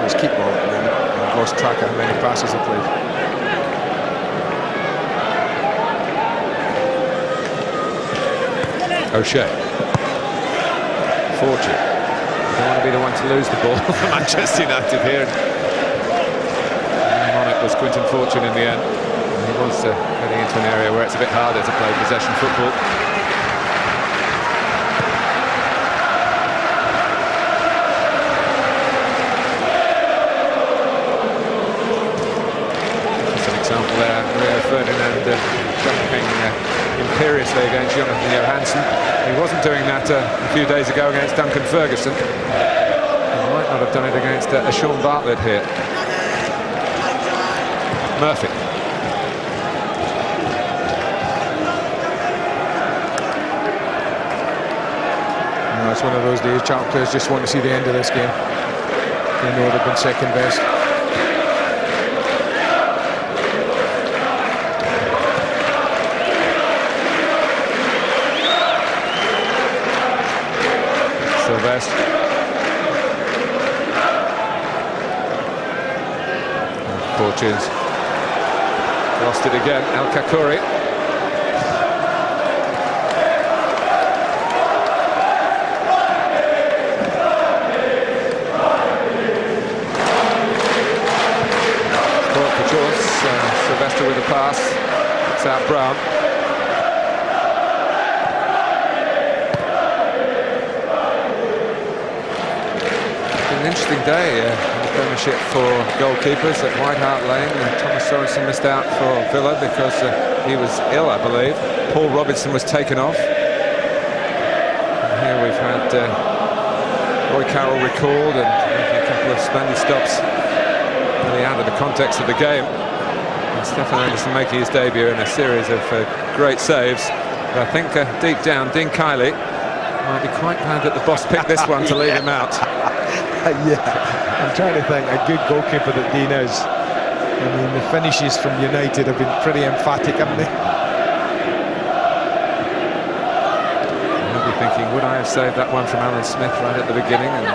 Let's keep ball at the moment. I've lost track of how many passes he played. O'Shea. Fortune. Don't want to be the one to lose the ball for Manchester United here. And on it was Quinton Fortune in the end. And he was heading into an area where it's a bit harder to play possession football. Ferdinand jumping imperiously against Jonathan Johansson. He wasn't doing that a few days ago against Duncan Ferguson. He might not have done it against Sean Bartlett here. Murphy. No, it's one of those days Charlton players just want to see the end of this game. They know they've been second best. Fortunes lost it again. El Kakuri. Caught for choice. Sylvester with a pass. It's out Brown. An interesting day in the Premiership for goalkeepers at White Hart Lane. Thomas Sorensen missed out for Villa because he was ill, I believe. Paul Robinson was taken off. And here we've had Roy Carroll recalled and a couple of splendid stops really out of the context of the game. And Stefan Anderson making his debut in a series of great saves. But I think deep down, Dean Kiely Might be quite glad that the boss picked this one to leave him out. Yeah, I'm trying to think. A good goalkeeper that Dean is. I mean, the finishes from United have been pretty emphatic, haven't they? He'll be thinking, would I have saved that one from Alan Smith right at the beginning? And,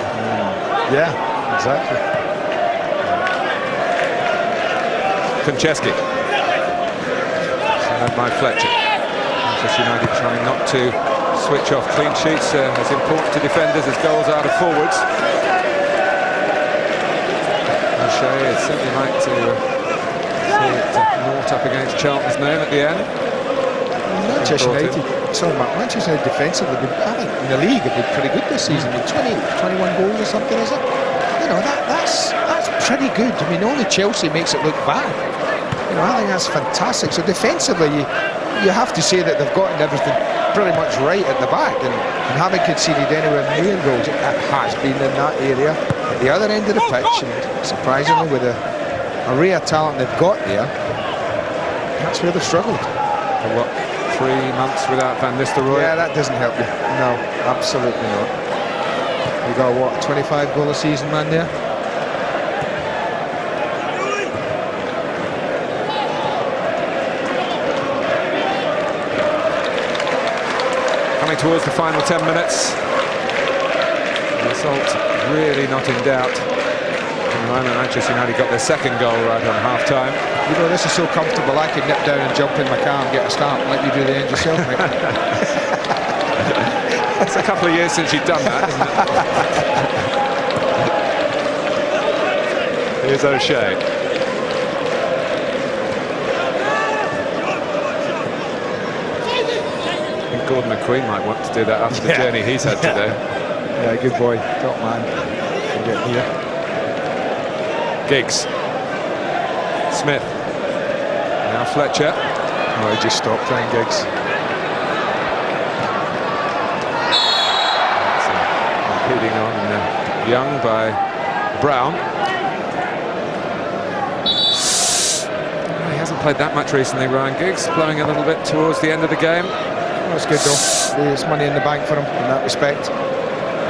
Yeah, exactly. Konchesky. Served by Fletcher. Manchester United trying not to switch off clean sheets, as important to defenders as goals out of forwards. O'Shea would certainly like to see it naught up against Charlton's name at the end. Manchester United, Manchester United defensively, I think in the league have been pretty good this season. 21 goals or something, is it? You know, that's pretty good. I mean, only Chelsea makes it look bad. You know, I think that's fantastic. So defensively, you have to say that they've gotten everything pretty much right at the back, and haven't conceded anywhere near goals. It has been in that area at the other end of the pitch, and surprisingly, with a array of talent they've got there, that's where they've struggled. For what, 3 months without Van Nistelrooy? Yeah, that doesn't help you. No, absolutely not. You got what, 25 goal a season man there? Coming towards the final 10 minutes. The result really not in doubt. At the moment, Manchester United got their second goal right on half-time. You know, this is so comfortable, I could nip down and jump in my car and get a start like you do the end yourself, mate. It's a couple of years since you've done that, isn't it? Here's O'Shea. I think Gordon McQueen might want to do that after the journey he's had today. Yeah, good boy, top man. Can get here. Giggs. Smith. Now Fletcher. Oh, he just stopped playing Giggs. Leading on Young by Brown. He hasn't played that much recently, Ryan Giggs, blowing a little bit towards the end of the game. That's good though. There's money in the bank for him in that respect.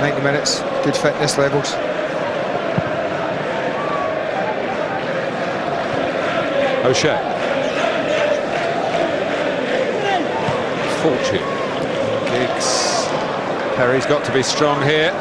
90 minutes, good fitness levels. O'Shea. Fortune. Giggs. Perry's got to be strong here.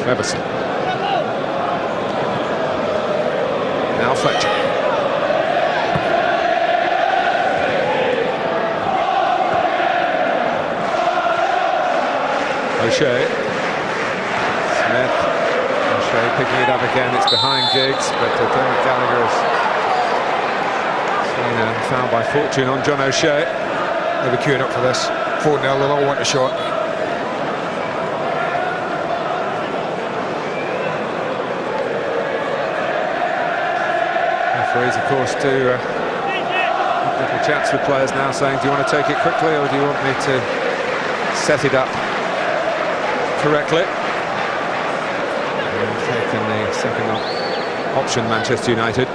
Everson. Now Fletcher. O'Shea. Smith. O'Shea picking it up again. It's behind Giggs, but Derek Gallagher is seen a foul by Fortune on John O'Shea. They'll be queuing up for this. 4-0, they'll all want a shot. Of course, to little chats with players now saying, do you want to take it quickly or do you want me to set it up correctly? And taking the second option, Manchester United.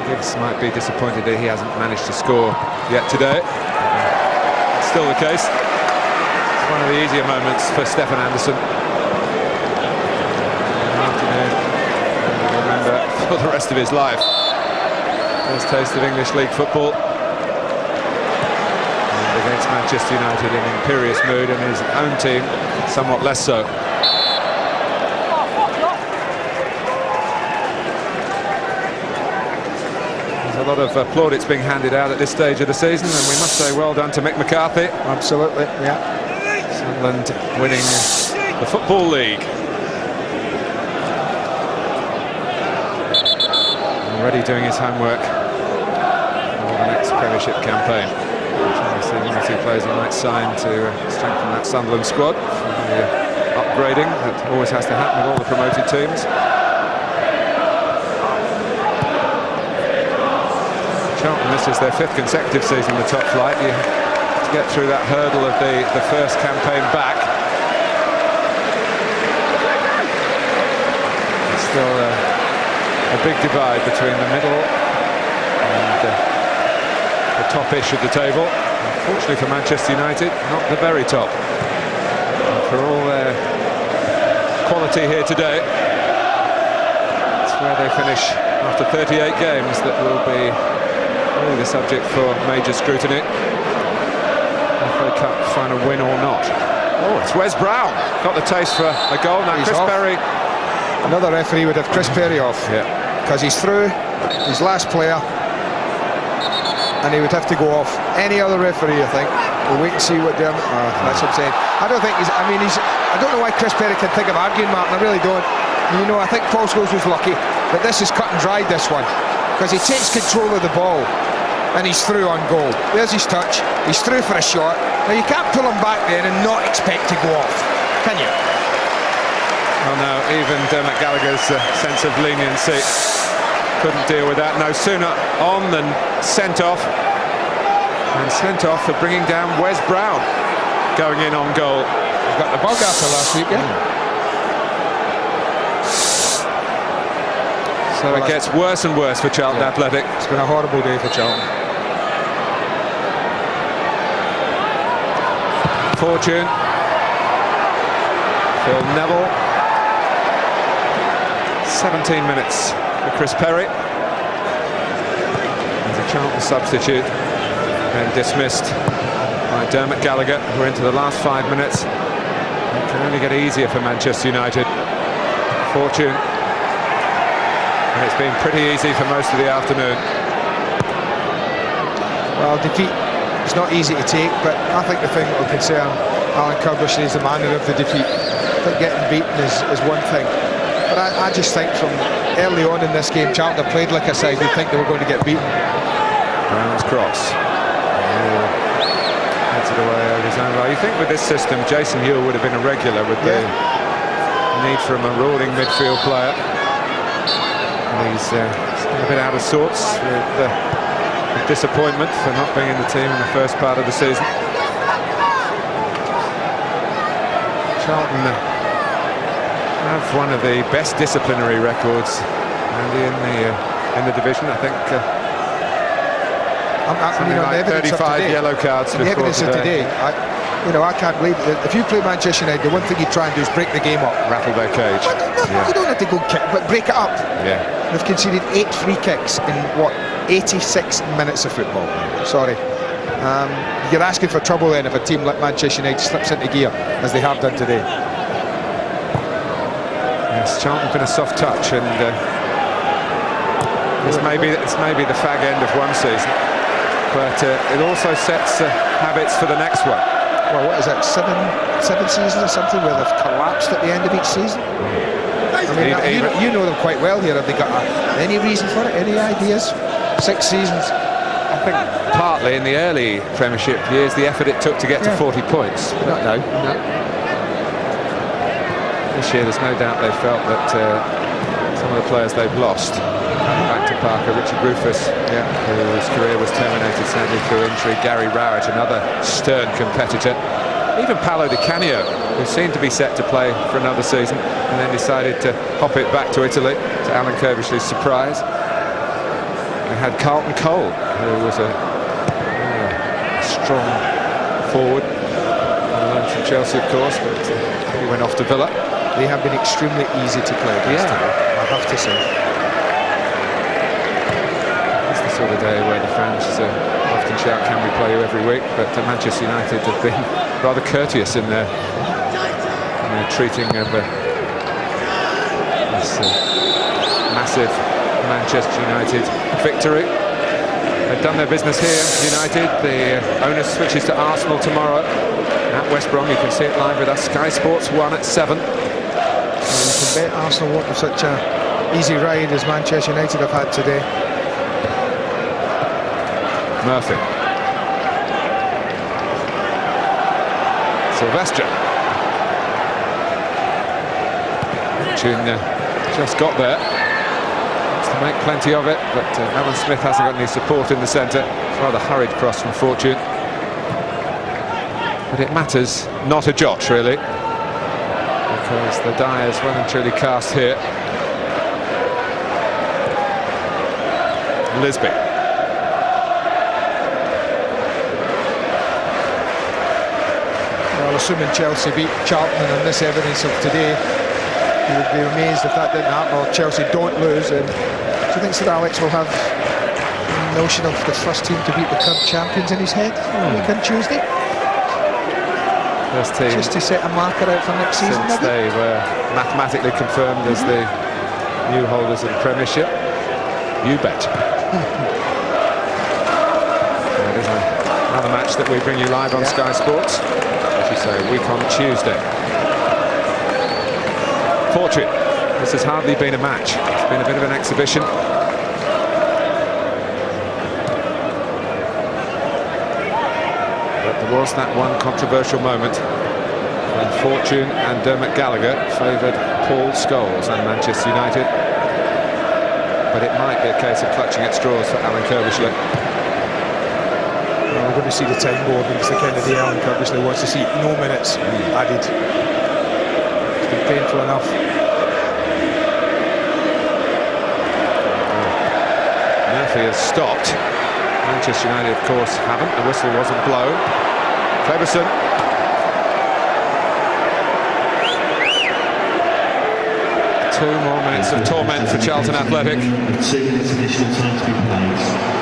Giggs might be disappointed that he hasn't managed to score yet today. It's still the case. One of the easier moments for Stefan Andersson. He'll remember for the rest of his life. First taste of English League football. And against Manchester United in imperious mood, and his own team somewhat less so. There's a lot of plaudits being handed out at this stage of the season, and we must say well done to Mick McCarthy. Absolutely, yeah. Sunderland winning the Football League. Already doing his homework for the next Premiership campaign. Trying to see one or two players he might sign to strengthen that Sunderland squad for the upgrading that always has to happen with all the promoted teams. Charlton, this is their 5th consecutive season in the top flight. You have to get through that hurdle of the first campaign back. It's still a big divide between the middle and the top-ish of the table. Unfortunately for Manchester United, not the very top. And for all their quality here today, it's where they finish after 38 games that will be really the subject for major scrutiny. FA Cup final win or not. Oh, it's Wes Brown. Got the taste for a goal. Now Chris Perry. Another referee would have Chris Perry off. Yeah. Because he's through, his last player, and he would have to go off. Any other referee, I think, we'll wait and see what Dermot... that's what I'm saying. I don't think he's... I don't know why Chris Perry can think of arguing, Martin. I really don't. You know, I think Paul Scholes was lucky, but this is cut and dried, this one. Because he takes control of the ball, and he's through on goal. There's his touch. He's through for a shot. Now, you can't pull him back then and not expect to go off, can you? Well, no, even Dermot Gallagher's sense of leniency couldn't deal with that. No sooner on than sent off. And sent off for bringing down Wes Brown, going in on goal. Got the bug after last week, yeah? So it gets worse and worse for Charlton Athletic. It's been a horrible day for Charlton. Fortune. Phil Neville. 17 minutes for Chris Perry. As a Charlton substitute, and dismissed by Dermot Gallagher. We're into the last 5 minutes. It can only get easier for Manchester United. Fortune. And it's been pretty easy for most of the afternoon. Well, defeat is not easy to take, but I think the thing that will concern Alan Curbishley is the manner of the defeat. I think getting beaten is one thing. But I just think from early on in this game, Charlton have played like a side who think they were going to get beaten. Brown's cross. Heads it away over his own line. You think with this system, Jason Hewell would have been a regular with the need for a marauding midfield player. And he's a bit out of sorts with disappointment for not being in the team in the first part of the season. Charlton have one of the best disciplinary records in the division. I think something like 35 yellow cards before the evidence today. of today, I can't believe it. If you play Manchester United, the one thing you try and do is break the game up. Rattle their cage. You don't have to go kick, but break it up. Yeah. They've conceded 8 free kicks in, 86 minutes of football. Sorry. You're asking for trouble then if a team like Manchester United slips into gear, as they have done today. Yes, Charlton's been a soft touch, and it's maybe the fag end of one season, but it also sets habits for the next one. Well, what is that, seven seasons or something where they've collapsed at the end of each season? You know them quite well here. Have they got any reason for it? Any ideas? 6 seasons. I think partly in the early Premiership years, the effort it took to get to 40 points. Not now. No. This year, there's no doubt they felt that some of the players they've lost, back to Parker, Richard Rufus, whose career was terminated sadly through injury, Gary Rowett, another stern competitor, even Paolo Di Canio, who seemed to be set to play for another season, and then decided to hop it back to Italy, to Alan Curbishley's surprise. We had Carlton Cole, who was a strong forward, on loan from Chelsea, of course, but he went off to Villa. They have been extremely easy to play against today, I have to say. It's the sort of day where the fans often shout, "Can we play you every week?" But Manchester United have been rather courteous in their treating of this massive Manchester United victory. They've done their business here, United. The owner switches to Arsenal tomorrow at West Brom. You can see it live with us, Sky Sports 1 at 7. You can bet Arsenal won't have such a easy ride as Manchester United have had today. Murphy. Sylvester. Fortune just got there. Wants to make plenty of it, but Alan Smith hasn't got any support in the centre. It's a rather hurried cross from Fortune. But it matters not a jot, really, because the die is well and truly cast here. Lisby. Well, assuming Chelsea beat Charlton on this evidence of today, you would be amazed if that didn't happen, or Chelsea don't lose. And do you think Sir Alex will have the notion of the first team to beat the current champions in his head on Tuesday? First team just to set a marker out for next season, since they were mathematically confirmed as the new holders of the Premiership. You bet. That is another match that we bring you live on Sky Sports, as you say, a week on Tuesday. Fortune. This has hardly been a match. It's been a bit of an exhibition. But there was that one controversial moment when Fortune and Dermot Gallagher favoured Paul Scholes and Manchester United. But it might be a case of clutching at straws for Alan Kirbishley. Well, we're going to see the time board, because the kind of day Alan Kirbishley wants to see no minutes added. It's been painful enough. Murphy has stopped. Manchester United, of course, haven't. The whistle wasn't blown. Cleverson. 2 more minutes of torment for Charlton Athletic. 2 minutes additional time to be played.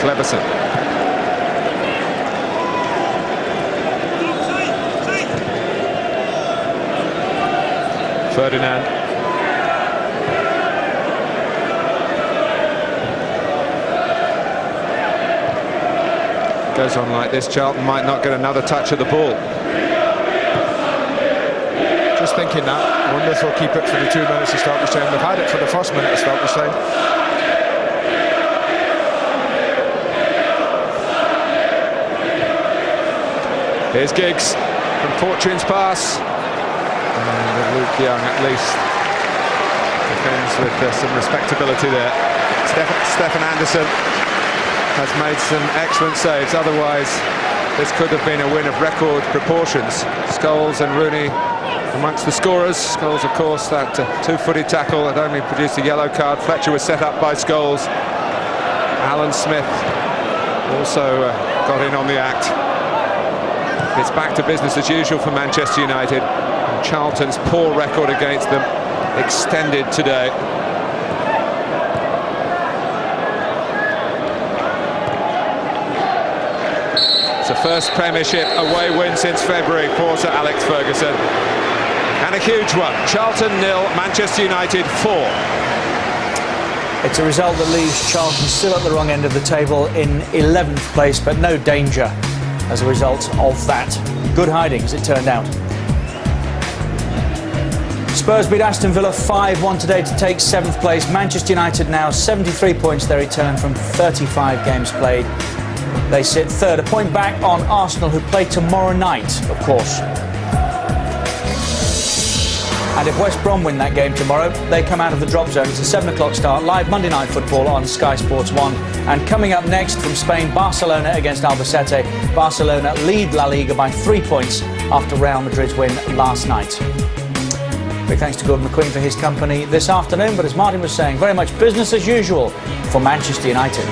Cleverson. Ferdinand. Goes on like this, Charlton might not get another touch of the ball. Just thinking that. I wonder if they'll keep it for the 2 minutes of stoppage time. They've had it for the first minute of stoppage time. Here's Giggs from Fortune's pass. And Luke Young at least defends with some respectability there. Stefan Anderson has made some excellent saves. Otherwise, this could have been a win of record proportions. Scholes and Rooney amongst the scorers. Scholes, of course, that two-footed tackle that only produced a yellow card. Fletcher was set up by Scholes. Alan Smith also got in on the act. It's back to business as usual for Manchester United. And Charlton's poor record against them extended today. It's the first Premiership away win since February for Sir Alex Ferguson. And a huge one. Charlton 0, Manchester United 4. It's a result that leaves Charlton still at the wrong end of the table in 11th place, but no danger as a result of that. Good hiding, as it turned out. Spurs beat Aston Villa 5-1 today to take 7th place. Manchester United now 73 points, their return from 35 games played. They sit third, a point back on Arsenal, who play tomorrow night, of course. And if West Brom win that game tomorrow, they come out of the drop zone. It's a 7 o'clock start, live Monday Night Football on Sky Sports 1. And coming up next from Spain, Barcelona against Albacete. Barcelona lead La Liga by 3 points after Real Madrid's win last night. Big thanks to Gordon McQueen for his company this afternoon. But as Martin was saying, very much business as usual for Manchester United.